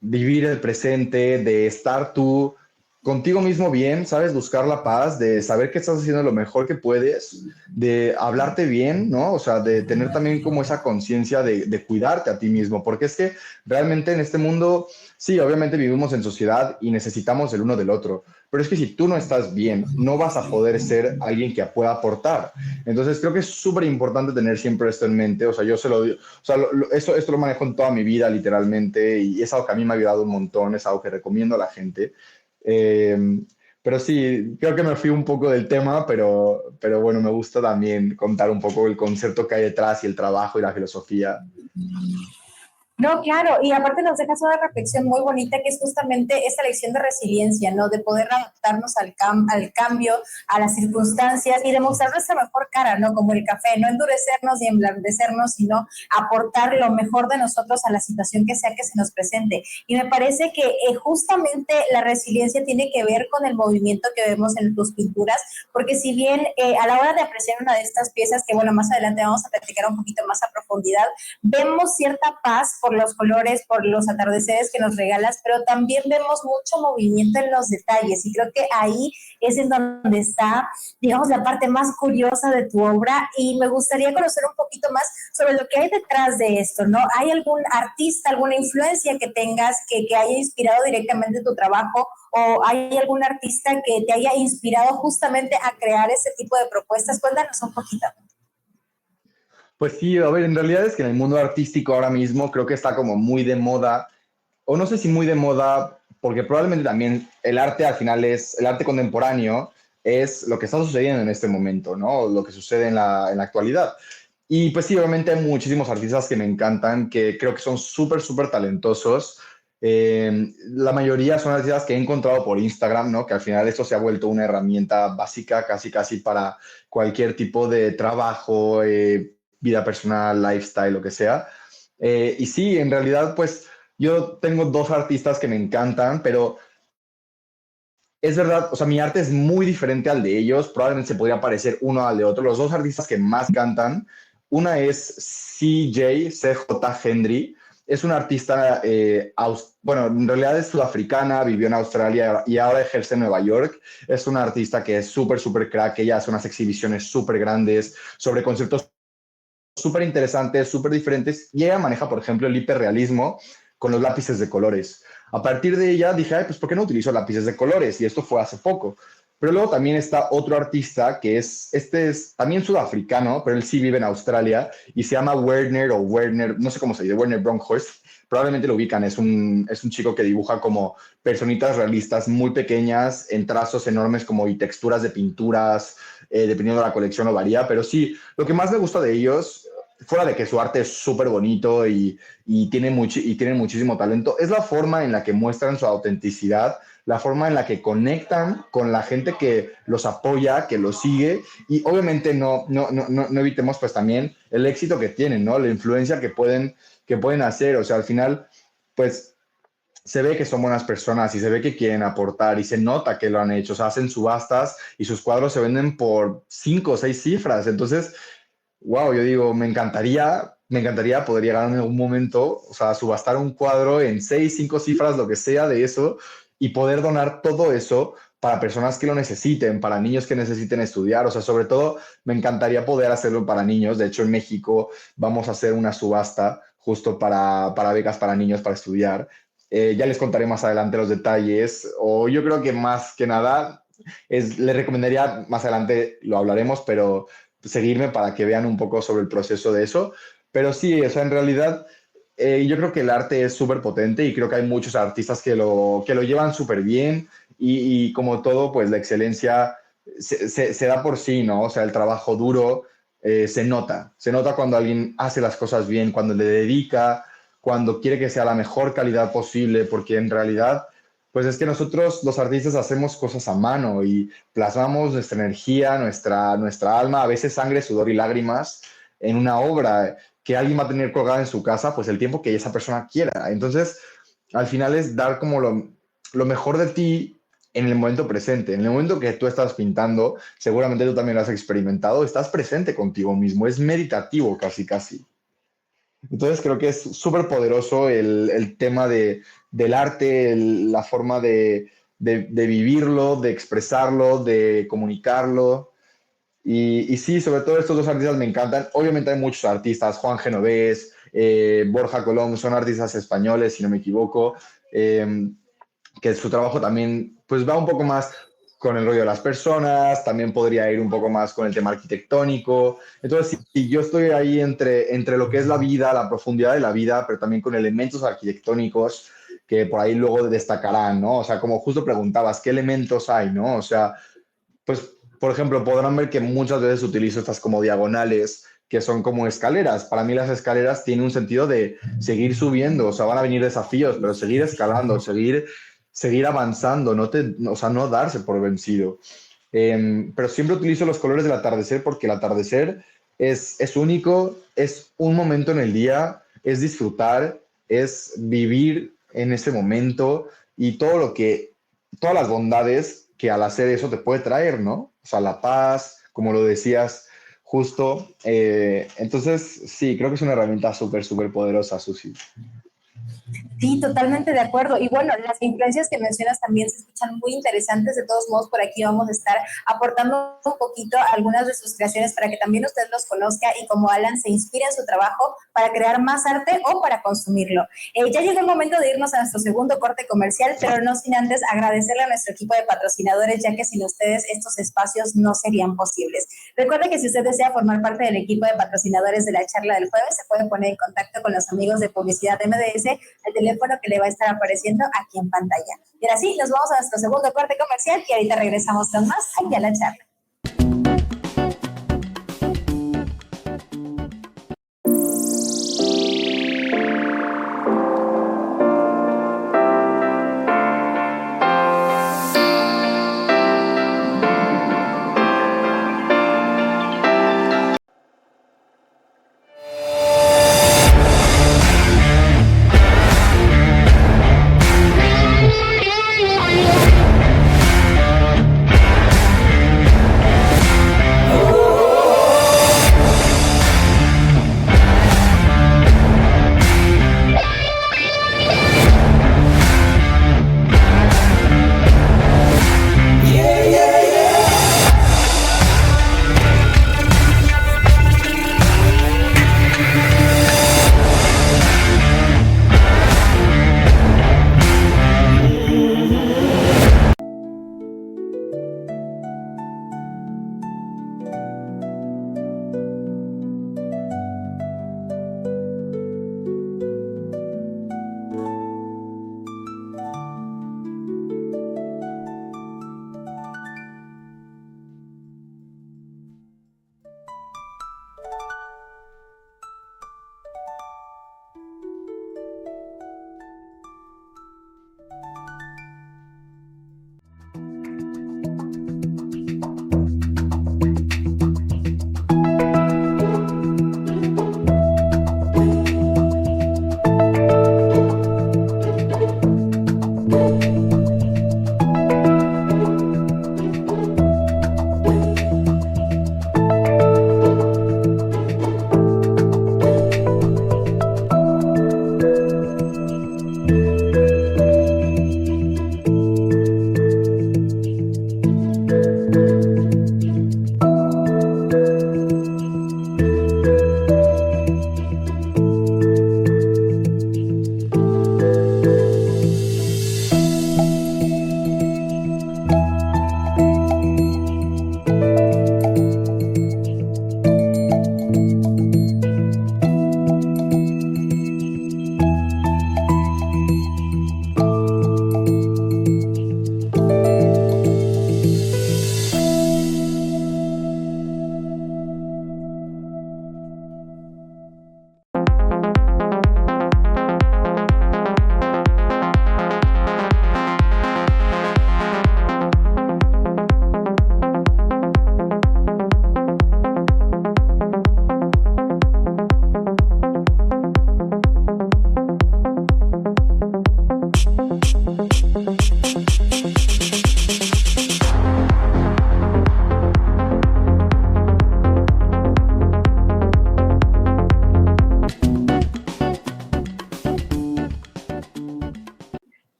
vivir el presente, de estar tú contigo mismo bien, ¿sabes? Buscar la paz, de saber que estás haciendo lo mejor que puedes, de hablarte bien, ¿no? O sea, de tener también como esa conciencia de cuidarte a ti mismo, porque es que realmente en este mundo, sí, obviamente vivimos en sociedad y necesitamos el uno del otro, pero es que si tú no estás bien, no vas a poder ser alguien que pueda aportar. Entonces creo que es súper importante tener siempre esto en mente, o sea, yo se lo digo, o sea, esto lo manejo en toda mi vida literalmente y es algo que a mí me ha ayudado un montón, es algo que recomiendo a la gente. Eh, pero sí, creo que me fui un poco del tema, pero bueno, me gusta también contar un poco el concepto que hay detrás y el trabajo y la filosofía. No, claro, y aparte nos dejas una reflexión muy bonita que es justamente esta lección de resiliencia, ¿no? De poder adaptarnos al cambio, a las circunstancias y demostrar nuestra mejor cara, ¿no? Como el café, no endurecernos y emblandecernos, sino aportar lo mejor de nosotros a la situación que sea que se nos presente. Y me parece que justamente la resiliencia tiene que ver con el movimiento que vemos en tus pinturas, porque si bien a la hora de apreciar una de estas piezas, que bueno, más adelante vamos a platicar un poquito más a profundidad, vemos cierta paz por los colores, por los atardeceres que nos regalas, pero también vemos mucho movimiento en los detalles y creo que ahí es en donde está, digamos, la parte más curiosa de tu obra y me gustaría conocer un poquito más sobre lo que hay detrás de esto, ¿no? ¿Hay algún artista, alguna influencia que tengas que haya inspirado directamente tu trabajo o hay algún artista que te haya inspirado justamente a crear ese tipo de propuestas? Cuéntanos un poquito. Pues sí, a ver, en realidad es que en el mundo artístico ahora mismo creo que está como muy de moda, o no sé si muy de moda, porque probablemente también el arte al final el arte contemporáneo es lo que está sucediendo en este momento, ¿no? Lo que sucede en la actualidad. Y pues sí, obviamente hay muchísimos artistas que me encantan, que creo que son súper, súper talentosos. La mayoría son artistas que he encontrado por Instagram, ¿no? Que al final esto se ha vuelto una herramienta básica casi, casi para cualquier tipo de trabajo, vida personal, lifestyle, lo que sea. Y sí, en realidad, pues yo tengo dos artistas que me encantan, pero es verdad, o sea, mi arte es muy diferente al de ellos, probablemente se podría parecer uno al de otro. Los dos artistas que más cantan, una es CJ Henry. es una artista, bueno, en realidad es sudafricana, vivió en Australia y ahora ejerce en Nueva York. Es una artista que es súper, súper crack. Ella hace unas exhibiciones súper grandes sobre conceptos súper interesantes, súper diferentes. Y ella maneja, por ejemplo, el hiperrealismo con los lápices de colores. A partir de ella dije, ay, pues, ¿por qué no utilizo lápices de colores? Y esto fue hace poco. Pero luego también está otro artista que es también sudafricano, pero él sí vive en Australia y se llama Werner, no sé cómo se dice, Werner Bronkhorst. Probablemente lo ubican, es un chico que dibuja como personitas realistas muy pequeñas en trazos enormes como y texturas de pinturas, dependiendo de la colección lo varía, pero sí, lo que más me gusta de ellos, fuera de que su arte es súper bonito y tienen muchísimo talento, es la forma en la que muestran su autenticidad, la forma en la que conectan con la gente que los apoya, que los sigue, y obviamente no evitemos pues también el éxito que tienen, ¿no? La influencia que pueden hacer, o sea, al final, pues se ve que son buenas personas y se ve que quieren aportar y se nota que lo han hecho, o sea, hacen subastas y sus cuadros se venden por 5 o 6 cifras, entonces, wow, yo digo, me encantaría poder llegar en algún momento, o sea, subastar un cuadro en 6, 5 cifras, lo que sea de eso, y poder donar todo eso para personas que lo necesiten, para niños que necesiten estudiar, o sea, sobre todo me encantaría poder hacerlo para niños. De hecho, en México vamos a hacer una subasta justo para becas para niños para estudiar. Ya les contaré más adelante los detalles, o yo creo que más que nada, les recomendaría más adelante, lo hablaremos, pero seguirme para que vean un poco sobre el proceso de eso. Pero sí, o sea, en realidad yo creo que el arte es súper potente y creo que hay muchos artistas que lo llevan súper bien y como todo, pues la excelencia se da por sí, ¿no? O sea, el trabajo duro se nota cuando alguien hace las cosas bien, cuando le dedica, cuando quiere que sea la mejor calidad posible, porque en realidad, pues es que nosotros los artistas hacemos cosas a mano y plasmamos nuestra energía, nuestra alma, a veces sangre, sudor y lágrimas en una obra que alguien va a tener colgada en su casa, pues el tiempo que esa persona quiera. Entonces, al final es dar como lo mejor de ti en el momento presente. En el momento que tú estás pintando, seguramente tú también lo has experimentado, estás presente contigo mismo, es meditativo casi, casi. Entonces creo que es súper poderoso el tema del arte, la forma de vivirlo, de expresarlo, de comunicarlo. Y sí, sobre todo estos dos artistas me encantan. Obviamente hay muchos artistas, Juan Genovés, Borja Colom, son artistas españoles, si no me equivoco, que su trabajo también pues va un poco más con el rollo de las personas, también podría ir un poco más con el tema arquitectónico. Entonces, sí, yo estoy ahí entre lo que es la vida, la profundidad de la vida, pero también con elementos arquitectónicos que por ahí luego destacarán, ¿no? O sea, como justo preguntabas, ¿qué elementos hay, no? O sea, pues, por ejemplo, podrán ver que muchas veces utilizo estas como diagonales, que son como escaleras. Para mí las escaleras tienen un sentido de seguir subiendo, o sea, van a venir desafíos, pero seguir escalando, seguir avanzando, o sea, no darse por vencido. Pero siempre utilizo los colores del atardecer porque el atardecer es único, es un momento en el día, es disfrutar, es vivir en ese momento y todas las bondades que al hacer eso te puede traer, ¿no? O sea, la paz, como lo decías justo. Entonces, sí, creo que es una herramienta súper, súper poderosa, Susi. Sí, totalmente de acuerdo. Y bueno, las influencias que mencionas también se escuchan muy interesantes. De todos modos, por aquí vamos a estar aportando un poquito a algunas de sus creaciones para que también usted los conozca y como Alan se inspire en su trabajo para crear más arte o para consumirlo. Ya llegó el momento de irnos a nuestro segundo corte comercial, pero no sin antes agradecerle a nuestro equipo de patrocinadores, ya que sin ustedes estos espacios no serían posibles. Recuerde que si usted desea formar parte del equipo de patrocinadores de la charla del jueves, se puede poner en contacto con los amigos de Publicidad MDS al teléfono que le va a estar apareciendo aquí en pantalla. Y ahora sí, nos vamos a nuestro segundo corte comercial y ahorita regresamos con más aquí a la charla.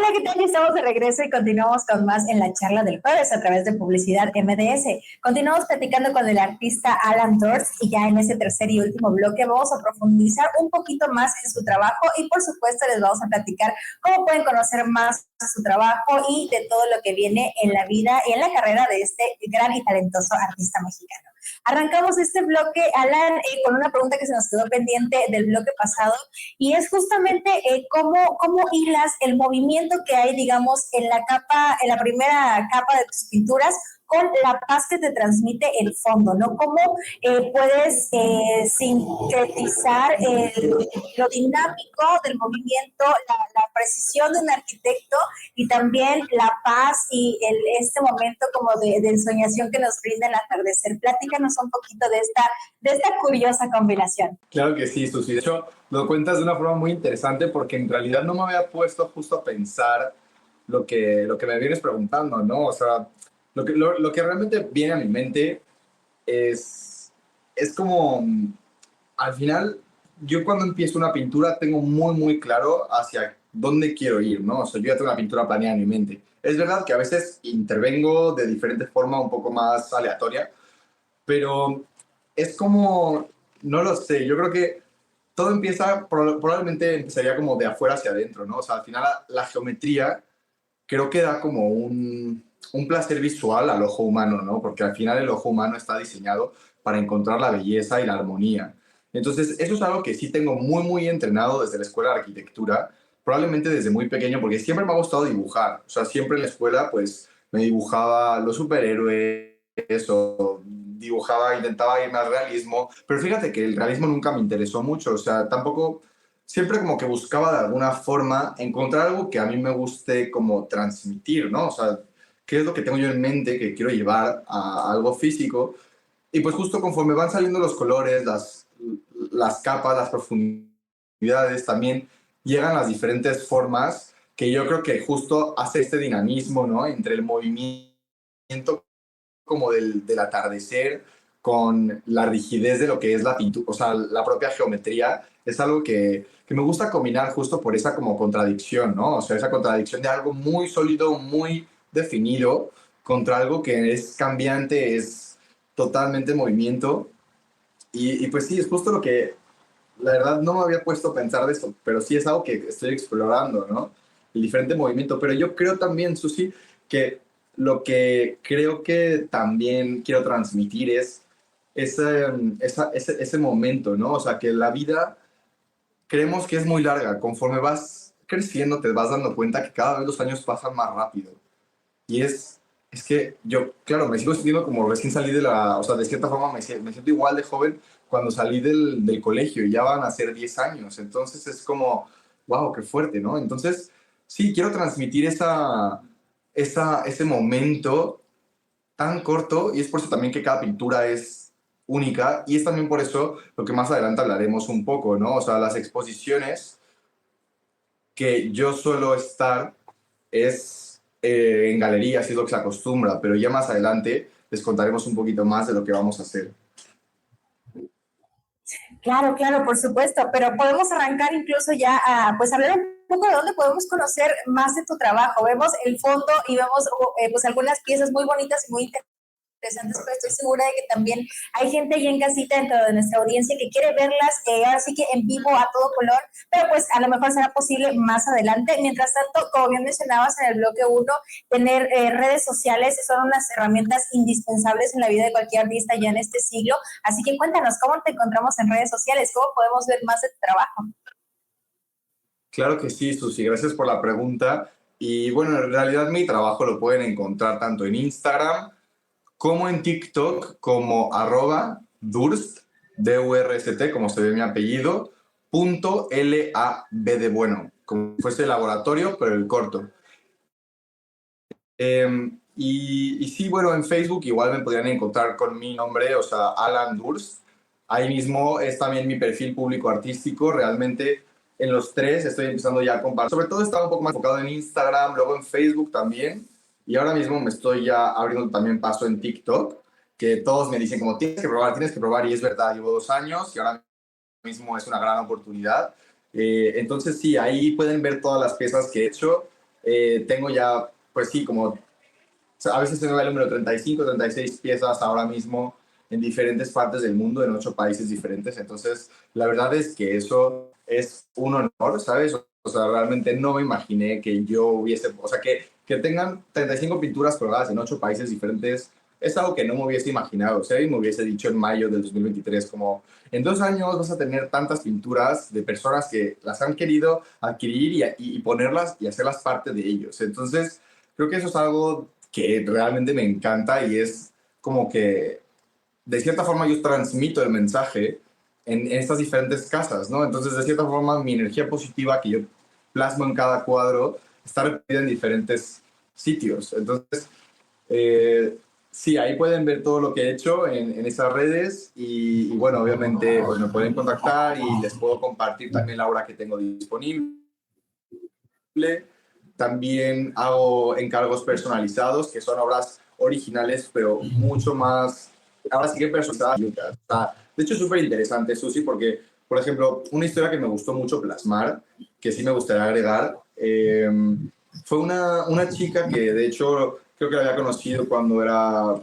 Hola, ¿qué tal? Ya estamos de regreso y continuamos con más en la charla del jueves a través de Publicidad MDS. Continuamos platicando con el artista Alan Durst y ya en ese tercer y último bloque vamos a profundizar un poquito más en su trabajo y por supuesto les vamos a platicar cómo pueden conocer más de su trabajo y de todo lo que viene en la vida y en la carrera de este gran y talentoso artista mexicano. Arrancamos este bloque, Alan, con una pregunta que se nos quedó pendiente del bloque pasado y es justamente cómo hilas el movimiento que hay, digamos, en la primera capa de tus pinturas con la paz que te transmite el fondo, ¿no? ¿Cómo puedes sintetizar lo dinámico del movimiento, la precisión de un arquitecto y también la paz y este momento como de ensoñación que nos brinda el atardecer? Platícanos un poquito de esta curiosa combinación. Claro que sí, Susi. De hecho, lo cuentas de una forma muy interesante porque en realidad no me había puesto justo a pensar lo que me vienes preguntando, ¿no? O sea, lo que realmente viene a mi mente es como, al final, yo cuando empiezo una pintura tengo muy, muy claro hacia dónde quiero ir, ¿no? O sea, yo ya tengo una pintura planeada en mi mente. Es verdad que a veces intervengo de diferente forma, un poco más aleatoria, pero es como, no lo sé, yo creo que todo empieza, probablemente empezaría como de afuera hacia adentro, ¿no? O sea, al final la geometría creo que da como un placer visual al ojo humano, ¿no? Porque al final el ojo humano está diseñado para encontrar la belleza y la armonía. Entonces, eso es algo que sí tengo muy, muy entrenado desde la escuela de arquitectura, probablemente desde muy pequeño, porque siempre me ha gustado dibujar. O sea, siempre en la escuela, pues, me dibujaba los superhéroes o dibujaba, intentaba irme al realismo, pero fíjate que el realismo nunca me interesó mucho, o sea, tampoco, siempre como que buscaba de alguna forma encontrar algo que a mí me guste como transmitir, ¿no? O sea, qué es lo que tengo yo en mente que quiero llevar a algo físico, y pues justo conforme van saliendo los colores, las capas, las profundidades, también llegan las diferentes formas que yo creo que justo hace este dinamismo, ¿no? Entre el movimiento como del atardecer con la rigidez de lo que es la pintura, o sea, la propia geometría, es algo que me gusta combinar justo por esa como contradicción, ¿no? O sea, esa contradicción de algo muy sólido, muy definido, contra algo que es cambiante, es totalmente movimiento. Y pues sí, es justo lo que, la verdad, no me había puesto a pensar de eso, pero sí es algo que estoy explorando, ¿no? El diferente movimiento. Pero yo creo también, Susi, que lo que creo que también quiero transmitir es ese momento, ¿no? O sea, que la vida creemos que es muy larga. Conforme vas creciendo, te vas dando cuenta que cada vez los años pasan más rápido. Y es que yo, claro, me sigo sintiendo como recién salí de la, o sea, de cierta forma me siento igual de joven cuando salí del colegio y ya van a ser 10 años. Entonces es como, wow, qué fuerte, ¿no? Entonces, sí, quiero transmitir ese momento tan corto y es por eso también que cada pintura es única y es también por eso lo que más adelante hablaremos un poco, ¿no? O sea, las exposiciones que yo suelo estar es en galerías, es lo que se acostumbra, pero ya más adelante les contaremos un poquito más de lo que vamos a hacer. Claro, claro, por supuesto, pero podemos arrancar incluso ya a pues hablar un poco de dónde podemos conocer más de tu trabajo. Vemos el fondo y vemos pues algunas piezas muy bonitas y muy interesantes, pero estoy segura de que también hay gente ahí en casita dentro de nuestra audiencia que quiere verlas, ahora sí que en vivo a todo color, pero pues a lo mejor será posible más adelante. Mientras tanto, como bien mencionabas en el bloque 1, tener redes sociales son unas herramientas indispensables en la vida de cualquier artista ya en este siglo, así que cuéntanos, ¿cómo te encontramos en redes sociales? ¿Cómo podemos ver más de tu trabajo? Claro que sí, Susi, gracias por la pregunta. Y bueno, en realidad mi trabajo lo pueden encontrar tanto en Instagram como en TikTok, como @Durst, D-U-R-S-T, como se ve mi apellido, .lab de bueno, como si fuese laboratorio, pero el corto. Y sí, bueno, en Facebook igual me podrían encontrar con mi nombre, o sea, Alan Durst. Ahí mismo es también mi perfil público artístico. Realmente en los tres estoy empezando ya a compartir. Sobre todo estaba un poco más enfocado en Instagram, luego en Facebook también. Y ahora mismo me estoy ya abriendo también paso en TikTok, que todos me dicen como tienes que probar, tienes que probar. Y es verdad, llevo 2 años y ahora mismo es una gran oportunidad. Entonces sí, ahí pueden ver todas las piezas que he hecho. tengo ya, pues sí, como, o sea, a veces tengo el número 35, 36 piezas ahora mismo en diferentes partes del mundo, en 8 países diferentes. Entonces, la verdad es que eso es un honor, ¿sabes? O sea, realmente no me imaginé que yo hubiese, o sea, que tengan 35 pinturas colgadas en 8 países diferentes. Es algo que no me hubiese imaginado. O sea, y me hubiese dicho en mayo del 2023, como en 2 años vas a tener tantas pinturas de personas que las han querido adquirir y ponerlas y hacerlas parte de ellos. Entonces, creo que eso es algo que realmente me encanta y es como que de cierta forma yo transmito el mensaje en estas diferentes casas, ¿no? Entonces, de cierta forma, mi energía positiva que yo plasmo en cada cuadro está repetida en diferentes sitios. Entonces, sí, ahí pueden ver todo lo que he hecho en esas redes y bueno, obviamente pues me pueden contactar y les puedo compartir también la obra que tengo disponible. También hago encargos personalizados, que son obras originales, pero mucho más, ahora sí que personalizadas. O sea, de hecho, es súper interesante, Susi, porque, por ejemplo, una historia que me gustó mucho plasmar, que sí me gustaría agregar, fue una chica que, de hecho, creo que la había conocido cuando era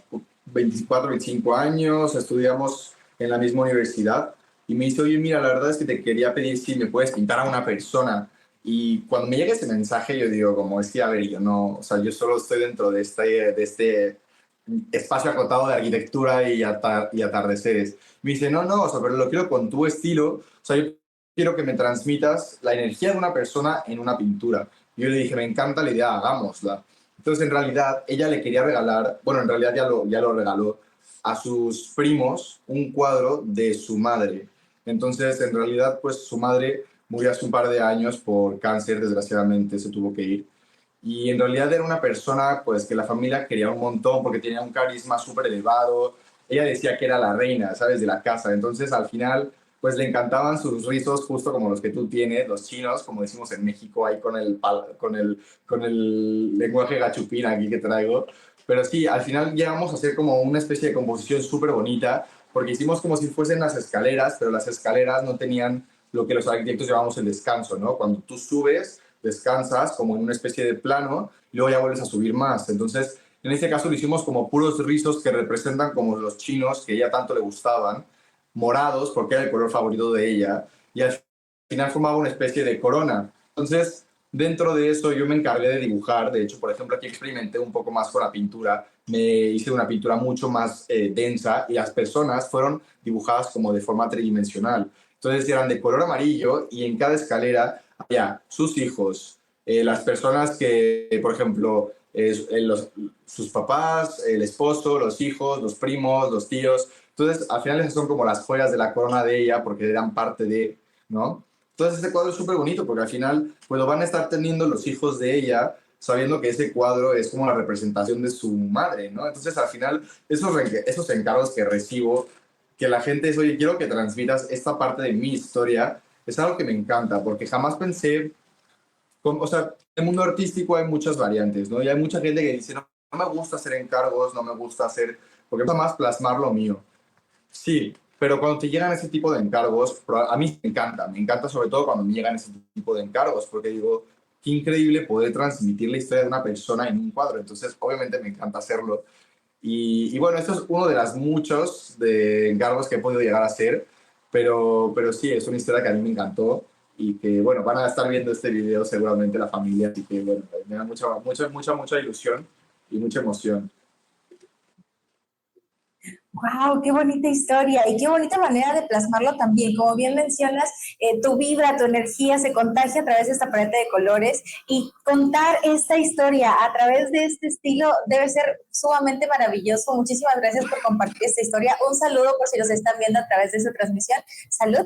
24, 25 años, estudiamos en la misma universidad, y me dice, oye, mira, la verdad es que te quería pedir si me puedes pintar a una persona. Y cuando me llega ese mensaje, yo digo, como es que, a ver, yo no, o sea, yo solo estoy dentro de este espacio acotado de arquitectura y atardeceres. Me dice, no, no, o sea, pero lo quiero con tu estilo, o sea, yo quiero que me transmitas la energía de una persona en una pintura. Y yo le dije, me encanta la idea, hagámosla. Entonces, en realidad, ella le quería regalar, bueno, en realidad ya lo regaló a sus primos un cuadro de su madre. Entonces, en realidad, pues su madre murió hace un par de años por cáncer, desgraciadamente se tuvo que ir. Y en realidad era una persona pues que la familia quería un montón porque tenía un carisma súper elevado. Ella decía que era la reina, ¿sabes? De la casa. Entonces al final pues le encantaban sus rizos justo como los que tú tienes, los chinos, como decimos en México, ahí con el lenguaje gachupín aquí que traigo. Pero sí, al final llegamos a hacer como una especie de composición súper bonita porque hicimos como si fuesen las escaleras, pero las escaleras no tenían lo que los arquitectos llamamos el descanso, ¿no? Cuando tú subes, descansas como en una especie de plano y luego ya vuelves a subir más. Entonces, en este caso lo hicimos como puros rizos que representan como los chinos que a ella tanto le gustaban, morados porque era el color favorito de ella y al final formaba una especie de corona. Entonces, dentro de eso yo me encargué de dibujar. De hecho, por ejemplo, aquí experimenté un poco más con la pintura. Me hice una pintura mucho más densa y las personas fueron dibujadas como de forma tridimensional. Entonces eran de color amarillo y en cada escalera había sus hijos, las personas que, por ejemplo, sus papás, el esposo, los hijos, los primos, los tíos. Entonces, al final esas son como las joyas de la corona de ella porque eran parte de, ¿no? Entonces, este cuadro es súper bonito porque al final, pues lo van a estar teniendo los hijos de ella, sabiendo que ese cuadro es como la representación de su madre, ¿no? Entonces, al final, esos encargos que recibo, que la gente es, oye, quiero que transmitas esta parte de mi historia, es algo que me encanta porque jamás pensé o sea, en el mundo artístico hay muchas variantes, ¿no? Y hay mucha gente que dice, no, no me gusta hacer encargos, no me gusta hacer, porque me gusta más plasmar lo mío. Sí, pero cuando te llegan ese tipo de encargos, a mí me encanta sobre todo cuando me llegan ese tipo de encargos, porque digo, qué increíble poder transmitir la historia de una persona en un cuadro, entonces obviamente me encanta hacerlo. Y bueno, esto es uno de los muchos de encargos que he podido llegar a hacer, pero sí, es una historia que a mí me encantó y que, bueno, van a estar viendo este video seguramente la familia, así que, bueno, me da mucha ilusión y mucha emoción. Wow, qué bonita historia y qué bonita manera de plasmarlo también. Como bien mencionas, tu vibra, tu energía se contagia a través de esta paleta de colores y contar esta historia a través de este estilo debe ser sumamente maravilloso. Muchísimas gracias por compartir esta historia. Un saludo por si los están viendo a través de su transmisión. Salud.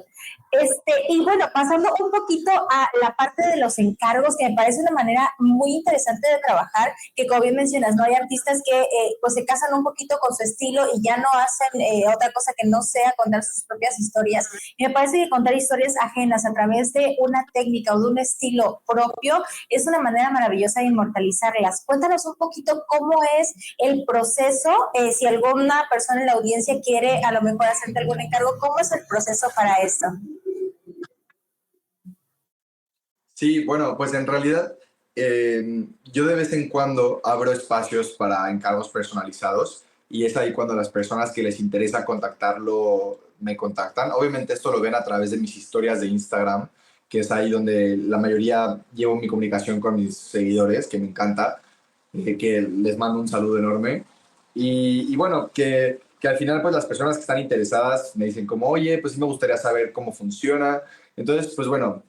Y bueno, pasando un poquito a la parte de los encargos, que me parece una manera muy interesante de trabajar, que como bien mencionas, no hay artistas que pues se casan un poquito con su estilo y ya no hacen otra cosa que no sea contar sus propias historias. Y me parece que contar historias ajenas a través de una técnica o de un estilo propio es una manera maravillosa de inmortalizarlas. Cuéntanos un poquito cómo es el proceso, si alguna persona en la audiencia quiere a lo mejor hacerte algún encargo, ¿cómo es el proceso para esto? Sí, bueno, pues en realidad yo de vez en cuando abro espacios para encargos personalizados y es ahí cuando las personas que les interesa contactarlo me contactan. Obviamente esto lo ven a través de mis historias de Instagram, que es ahí donde la mayoría llevo mi comunicación con mis seguidores, que me encanta, que les mando un saludo enorme. Y bueno, que al final pues las personas que están interesadas me dicen como, oye, pues sí me gustaría saber cómo funciona. Entonces, pues bueno,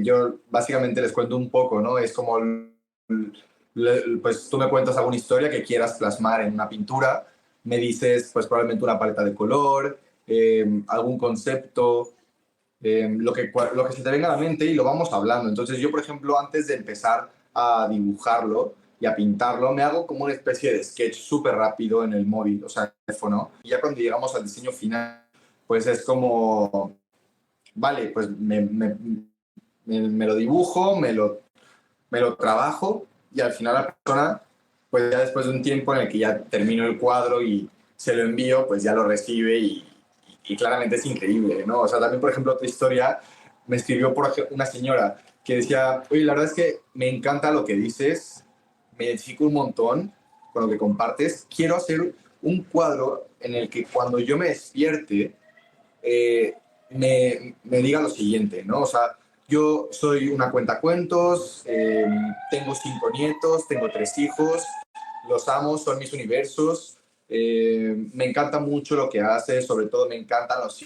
yo básicamente les cuento un poco, ¿no? Es como, pues tú me cuentas alguna historia que quieras plasmar en una pintura, me dices pues probablemente una paleta de color, algún concepto, lo que se te venga a la mente y lo vamos hablando. Entonces yo, por ejemplo, antes de empezar a dibujarlo y a pintarlo, me hago como una especie de sketch súper rápido en el móvil, o sea, en el teléfono. Y ya cuando llegamos al diseño final, pues es como, vale, pues me lo dibujo, me lo trabajo y al final la persona, pues ya después de un tiempo en el que ya termino el cuadro y se lo envío, pues ya lo recibe y claramente es increíble, ¿no? O sea, también, por ejemplo, otra historia, me escribió una señora que decía, oye, la verdad es que me encanta lo que dices, me identifico un montón con lo que compartes, quiero hacer un cuadro en el que cuando yo me despierte, eh, me diga lo siguiente, ¿no? O sea, yo soy una cuentacuentos, tengo 5 nietos, tengo 3 hijos, los amo, son mis universos, me encanta mucho lo que haces, sobre todo me encantan los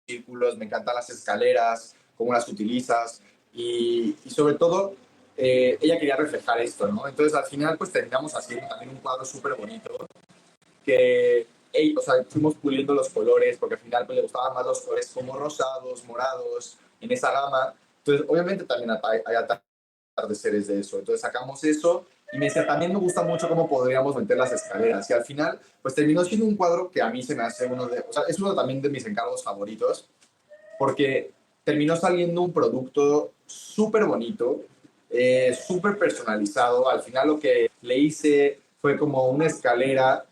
círculos, me encantan las escaleras, cómo las utilizas y sobre todo ella quería reflejar esto, ¿no? Entonces al final pues terminamos haciendo también un cuadro súper bonito que o sea, fuimos puliendo los colores, porque al final pues, le gustaban más los colores como rosados, morados, en esa gama. Entonces, obviamente también hay atardeceres de eso. Entonces sacamos eso y me decía, también me gusta mucho cómo podríamos meter las escaleras. Y al final, pues terminó siendo un cuadro que a mí se me hace o sea, es uno también de mis encargos favoritos, porque terminó saliendo un producto súper bonito, súper personalizado. Al final lo que le hice fue como una escalera,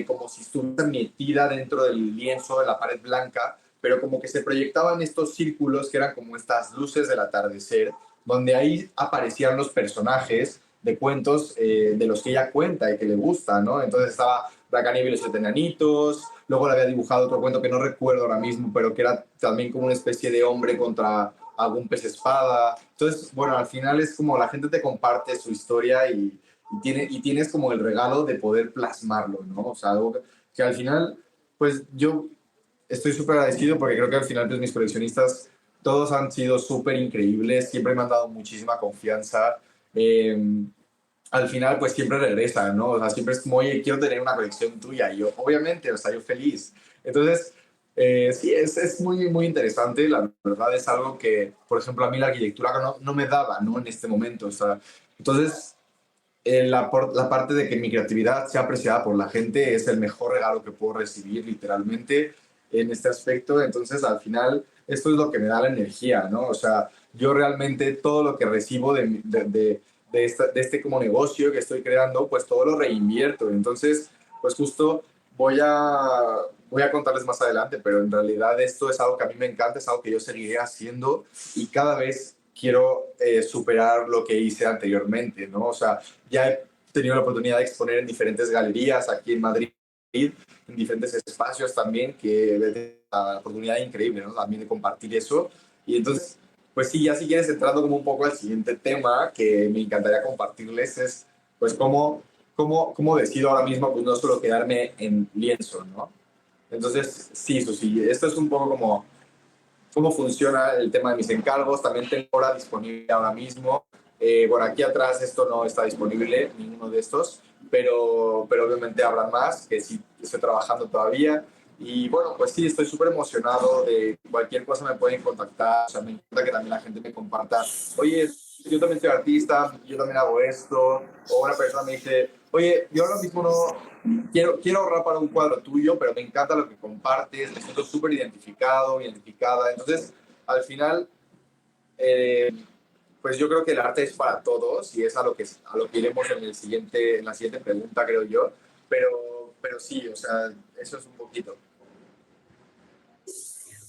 como si estuviera metida dentro del lienzo de la pared blanca, pero como que se proyectaban estos círculos que eran como estas luces del atardecer, donde ahí aparecían los personajes de cuentos de los que ella cuenta y que le gusta, ¿no? Entonces estaba Blancanieves y los Siete Enanitos, luego le había dibujado otro cuento que no recuerdo ahora mismo, pero que era también como una especie de hombre contra algún pez espada. Entonces, bueno, al final es como la gente te comparte su historia y tienes como el regalo de poder plasmarlo, ¿no? O sea, algo que al final, pues yo estoy súper agradecido porque creo que al final pues, mis coleccionistas todos han sido súper increíbles, siempre me han dado muchísima confianza. Eh, Al final pues siempre regresan, ¿no? O sea, siempre es como, oye, quiero tener una colección tuya. Y yo, obviamente, o sea, yo feliz. Entonces, sí, es muy, muy interesante. La verdad es algo que, por ejemplo, a mí la arquitectura no me daba, ¿no? En este momento. O sea, entonces, la parte de que mi creatividad sea apreciada por la gente es el mejor regalo que puedo recibir, literalmente, en este aspecto. Entonces, al final, esto es lo que me da la energía, ¿no? O sea, yo realmente todo lo que recibo de este como negocio que estoy creando, pues todo lo reinvierto. Entonces, pues justo voy a, voy a contarles más adelante, pero en realidad esto es algo que a mí me encanta, es algo que yo seguiré haciendo y cada vez quiero superar lo que hice anteriormente, ¿no? O sea, ya he tenido la oportunidad de exponer en diferentes galerías aquí en Madrid, en diferentes espacios también, que he tenido la oportunidad increíble, ¿no? También de compartir eso. Y entonces, pues sí, ya si quieres entrando como un poco al siguiente tema que me encantaría compartirles es, pues, cómo decido ahora mismo, pues, no solo quedarme en lienzo, ¿no? Entonces, sí, Susi, esto es un poco como cómo funciona el tema de mis encargos. También tengo hora disponible ahora mismo. Bueno, aquí atrás esto no está disponible, ninguno de estos, pero obviamente habrá más que sí estoy trabajando todavía. Y bueno, pues sí, estoy súper emocionado de cualquier cosa me pueden contactar. O sea, me encanta que también la gente me comparta, oye, yo también soy artista, yo también hago esto. O una persona me dice, oye, yo ahora mismo no quiero ahorrar para un cuadro tuyo, pero me encanta lo que compartes, me siento súper identificada. Entonces, al final, eh, pues yo creo que el arte es para todos y es a lo que iremos en la siguiente pregunta, creo yo. Pero sí, o sea, eso es un poquito.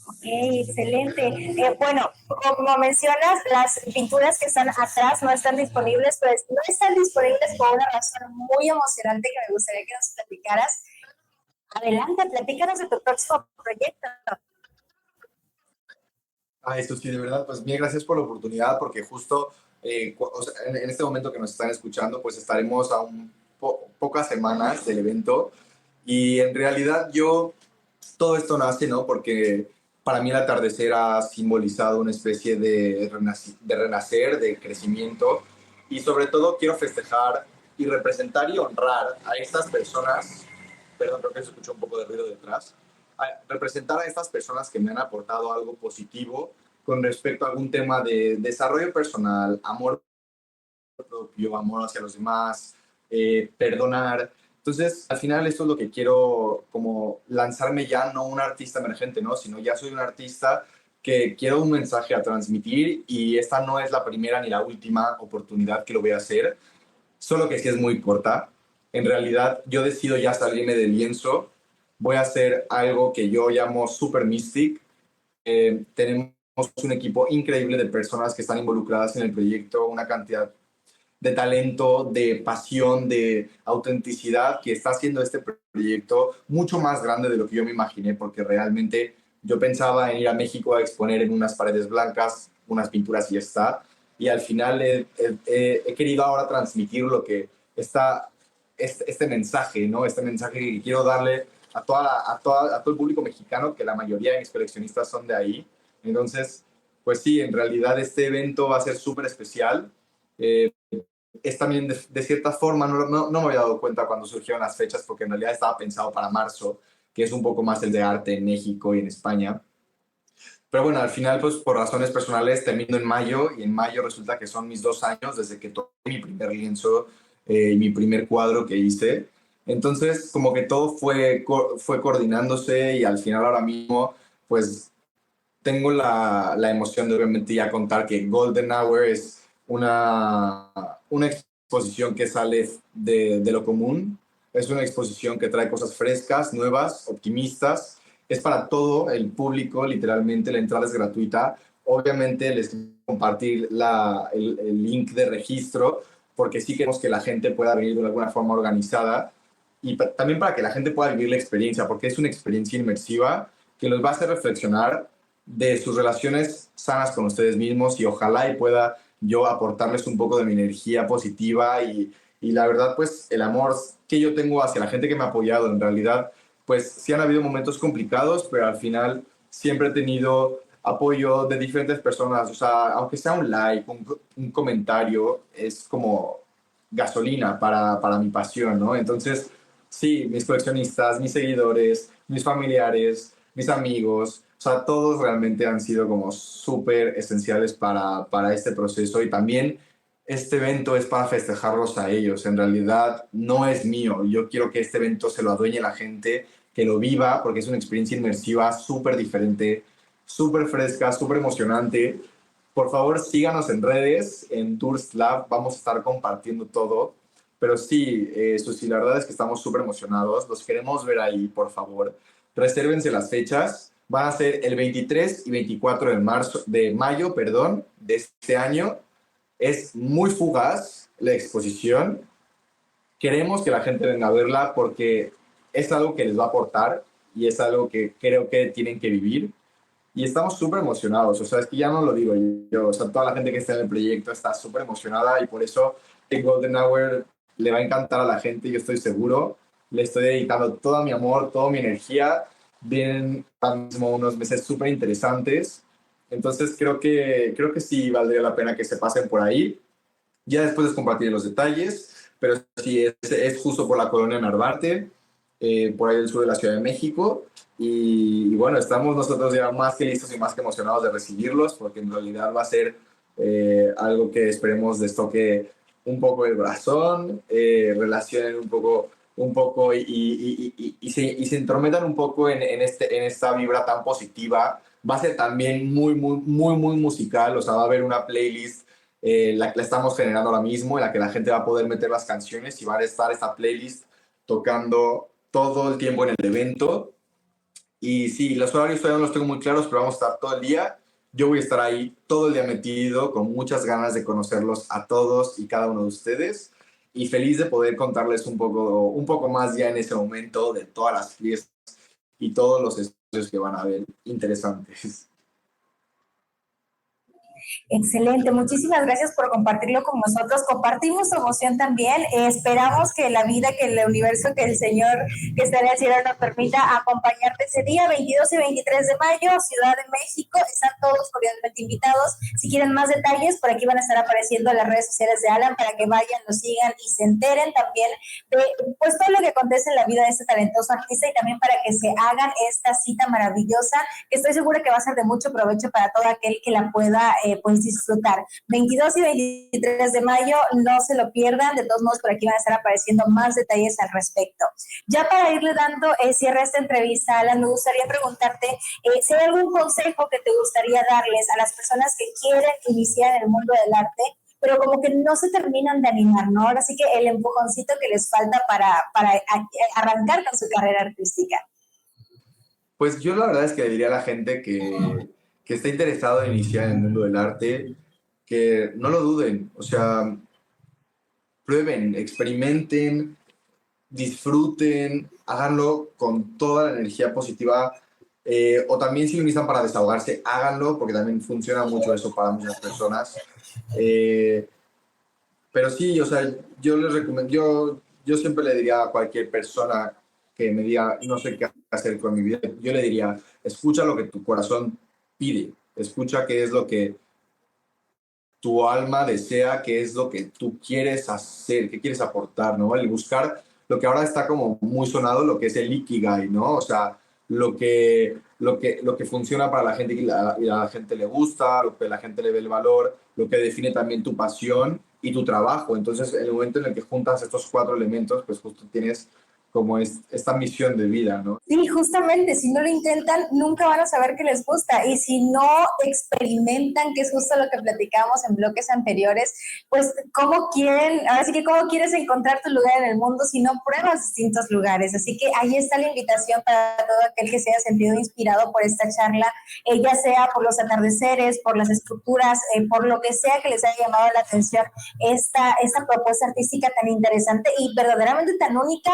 Ok, excelente. Bueno, como mencionas, las pinturas que están atrás no están disponibles, pues no están disponibles por una razón muy emocionante que me gustaría que nos platicaras. Adelante, platícanos de tu próximo proyecto. Ah, esto sí, de verdad, pues bien, gracias por la oportunidad, porque justo o sea, en este momento que nos están escuchando, pues estaremos a pocas semanas del evento y en realidad todo esto nace, ¿no? Porque para mí el atardecer ha simbolizado una especie de renacer, de crecimiento y sobre todo quiero festejar y representar y honrar a estas personas, perdón, creo que se escuchó un poco de ruido detrás, representar a estas personas que me han aportado algo positivo con respecto a algún tema de desarrollo personal, amor propio, amor hacia los demás, perdonar. Entonces, al final esto es lo que quiero, como lanzarme ya, no un artista emergente, ¿no? Sino ya soy un artista que quiero un mensaje a transmitir y esta no es la primera ni la última oportunidad que lo voy a hacer, solo que sí es muy corta. En realidad, yo decido ya salirme del lienzo, voy a hacer algo que yo llamo Super Mystic. Tenemos un equipo increíble de personas que están involucradas en el proyecto, una cantidad de talento, de pasión, de autenticidad que está haciendo este proyecto mucho más grande de lo que yo me imaginé, porque realmente yo pensaba en ir a México a exponer en unas paredes blancas, unas pinturas y ya está. Y al final he querido ahora transmitir lo que está, este mensaje, ¿no? Este mensaje que quiero darle a todo el público mexicano, que la mayoría de mis coleccionistas son de ahí. Entonces, pues sí, en realidad este evento va a ser súper especial. Eh, es también de cierta forma, no me había dado cuenta cuando surgieron las fechas, porque en realidad estaba pensado para marzo, que es un poco más el de arte en México y en España. Pero bueno, al final, pues por razones personales, termino en mayo y en mayo resulta que son mis 2 años desde que toqué mi primer lienzo y mi primer cuadro que hice. Entonces, como que todo fue coordinándose y al final ahora mismo, pues tengo la emoción de obviamente ya contar que Golden Hour es una exposición que sale de lo común, es una exposición que trae cosas frescas, nuevas, optimistas, es para todo el público, literalmente la entrada es gratuita. Obviamente les quiero compartir el link de registro porque sí queremos que la gente pueda venir de alguna forma organizada y también para que la gente pueda vivir la experiencia, porque es una experiencia inmersiva que los va a hacer reflexionar de sus relaciones sanas con ustedes mismos y ojalá y pueda yo aportarles un poco de mi energía positiva y la verdad pues el amor que yo tengo hacia la gente que me ha apoyado en realidad pues sí han habido momentos complicados pero al final siempre he tenido apoyo de diferentes personas, o sea, aunque sea un like, un comentario, es como gasolina para mi pasión, ¿no? Entonces, sí, mis coleccionistas, mis seguidores, mis familiares, mis amigos, o sea, todos realmente han sido como súper esenciales para este proceso y también este evento es para festejarlos a ellos. En realidad no es mío. Yo quiero que este evento se lo adueñe la gente, que lo viva, porque es una experiencia inmersiva súper diferente, súper fresca, súper emocionante. Por favor, síganos en redes, en Tours Lab, vamos a estar compartiendo todo. Pero sí, Susi, la verdad es que estamos súper emocionados. Los queremos ver ahí, por favor. Resérvense las fechas. Van a ser el 23 y 24 de mayo, perdón, de este año. Es muy fugaz la exposición. Queremos que la gente venga a verla porque es algo que les va a aportar y es algo que creo que tienen que vivir. Y estamos súper emocionados, o sea, es que ya no lo digo yo, o sea, toda la gente que está en el proyecto está súper emocionada y por eso el Golden Hour le va a encantar a la gente, yo estoy seguro. Le estoy dedicando todo mi amor, toda mi energía. Vienen ahora mismo unos meses súper interesantes, entonces creo que sí valdría la pena que se pasen por ahí. Ya después les compartiré los detalles, pero sí, es justo por la colonia Narvarte, por ahí del sur de la Ciudad de México. Y bueno, estamos nosotros ya más que listos y más que emocionados de recibirlos, porque en realidad va a ser algo que esperemos les toque un poco el corazón, relacionen un poco y se entrometan un poco en esta vibra tan positiva. Va a ser también muy, muy, muy, muy musical, o sea, va a haber una playlist la estamos generando ahora mismo, en la que la gente va a poder meter las canciones y va a estar esta playlist tocando todo el tiempo en el evento. Y sí, los horarios todavía no los tengo muy claros, pero vamos a estar todo el día. Yo voy a estar ahí todo el día metido, con muchas ganas de conocerlos a todos y cada uno de ustedes. Y feliz de poder contarles un poco más ya en ese momento de todas las fiestas y todos los estudios que van a ver interesantes. Excelente, muchísimas gracias por compartirlo con nosotros. Compartimos tu emoción también. Esperamos que la vida, que el universo, que el Señor que está en el cielo nos permita acompañarte ese día, 22 y 23 de mayo, Ciudad de México. Están todos cordialmente invitados. Si quieren más detalles, por aquí van a estar apareciendo las redes sociales de Alan para que vayan, lo sigan y se enteren también de pues todo lo que acontece en la vida de este talentoso artista y también para que se hagan esta cita maravillosa, que estoy segura que va a ser de mucho provecho para todo aquel que la pueda pues disfrutar. 22 y 23 de mayo, no se lo pierdan. De todos modos, por aquí van a estar apareciendo más detalles al respecto. Ya para irle dando cierre a esta entrevista, Alan, me gustaría preguntarte si hay algún consejo que te gustaría darles a las personas que quieren iniciar en el mundo del arte, pero como que no se terminan de animar, ¿no? Ahora sí que el empujoncito que les falta para arrancar con su carrera artística. Pues yo la verdad es que le diría a la gente que está interesado en iniciar en el mundo del arte, que no lo duden, o sea, prueben, experimenten, disfruten, háganlo con toda la energía positiva, o también si lo necesitan para desahogarse, háganlo, porque también funciona mucho eso para muchas personas. Pero sí, o sea, yo les recomiendo, yo siempre le diría a cualquier persona que me diga, no sé qué hacer con mi vida, yo le diría, escucha lo que tu corazón pide, escucha qué es lo que tu alma desea, qué es lo que tú quieres hacer, qué quieres aportar, ¿no? El buscar lo que ahora está como muy sonado, lo que es el Ikigai, ¿no? O sea, lo que funciona para la gente y a la gente le gusta, lo que la gente le ve el valor, lo que define también tu pasión y tu trabajo. Entonces, en el momento en el que juntas estos cuatro elementos, pues justo tienes como esta misión de vida, ¿no? Sí, justamente, si no lo intentan, nunca van a saber que les gusta. Y si no experimentan, que es justo lo que platicamos en bloques anteriores, pues cómo quieren, ahora sí que cómo quieres encontrar tu lugar en el mundo si no pruebas distintos lugares. Así que ahí está la invitación para todo aquel que se haya sentido inspirado por esta charla, ya sea por los atardeceres, por las estructuras, por lo que sea que les haya llamado la atención esta propuesta artística tan interesante y verdaderamente tan única.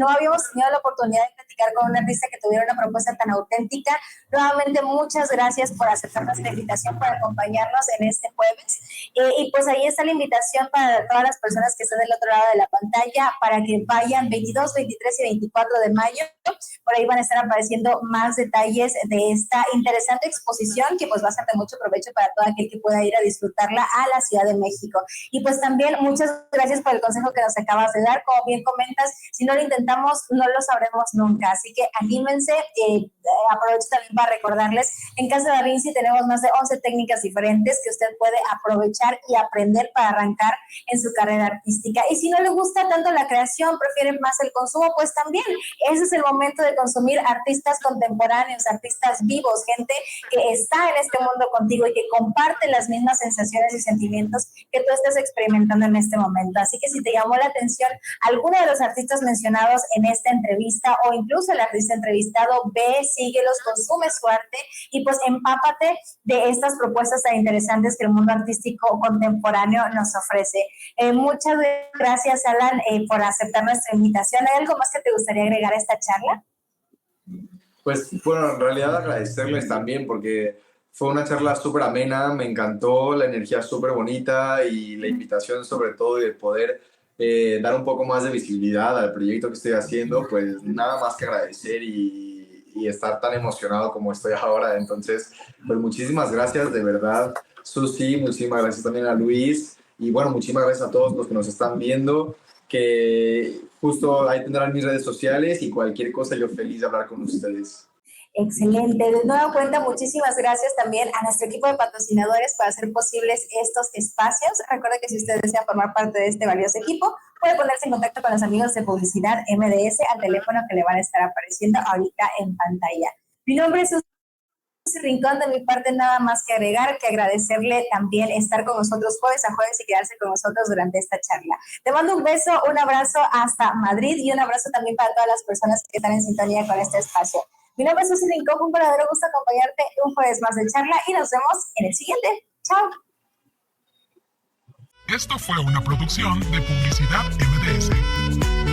No habíamos tenido la oportunidad de platicar con un artista que tuviera una propuesta tan auténtica. Nuevamente, muchas gracias por aceptar nuestra invitación, por acompañarnos en este jueves. Y pues ahí está la invitación para todas las personas que están del otro lado de la pantalla para que vayan 22, 23 y 24 de mayo. Por ahí van a estar apareciendo más detalles de esta interesante exposición que pues va a ser de mucho provecho para todo aquel que pueda ir a disfrutarla a la Ciudad de México. Y pues también muchas gracias por el consejo que nos acabas de dar. Como bien comentas, si no lo intentamos, no lo sabremos nunca. Así que anímense. Aprovecho también para recordarles, en Casa Da Vinci tenemos más de 11 técnicas diferentes que usted puede aprovechar y aprender para arrancar en su carrera artística. Y si no le gusta tanto la creación, prefieren más el consumo, pues también ese es el momento de consumir artistas contemporáneos, artistas vivos, gente que está en este mundo contigo y que comparte las mismas sensaciones y sentimientos que tú estás experimentando en este momento. Así que si te llamó la atención alguno de los artistas mencionados en esta entrevista o incluso el artista entrevistado, ve, síguelos, consume su arte y pues empápate de estas propuestas tan interesantes que el mundo artístico contemporáneo nos ofrece. Muchas gracias, Alan, por aceptar nuestra invitación. ¿Hay algo más que te gustaría agregar a esta charla? Pues bueno, en realidad agradecerles también porque fue una charla súper amena, me encantó, la energía súper bonita y la invitación sobre todo y el poder dar un poco más de visibilidad al proyecto que estoy haciendo, pues nada más que agradecer y estar tan emocionado como estoy ahora. Entonces, pues muchísimas gracias de verdad, Susi, muchísimas gracias también a Luis y bueno, muchísimas gracias a todos los que nos están viendo, que justo ahí tendrán mis redes sociales y cualquier cosa yo feliz de hablar con ustedes. Excelente. De nueva cuenta, muchísimas gracias también a nuestro equipo de patrocinadores por hacer posibles estos espacios. Recuerda que si usted desea formar parte de este valioso equipo, puede ponerse en contacto con los amigos de Publicidad MDS al teléfono que le van a estar apareciendo ahorita en pantalla. Mi nombre es Rincón. De mi parte, nada más que agregar, que agradecerle también estar con nosotros jueves a jueves y quedarse con nosotros durante esta charla. Te mando un beso, un abrazo hasta Madrid y un abrazo también para todas las personas que están en sintonía con este espacio. Mi nombre es Susy Rincón, fue un verdadero gusto acompañarte un jueves más de charla y nos vemos en el siguiente. ¡Chao! Esto fue una producción de Publicidad MDS.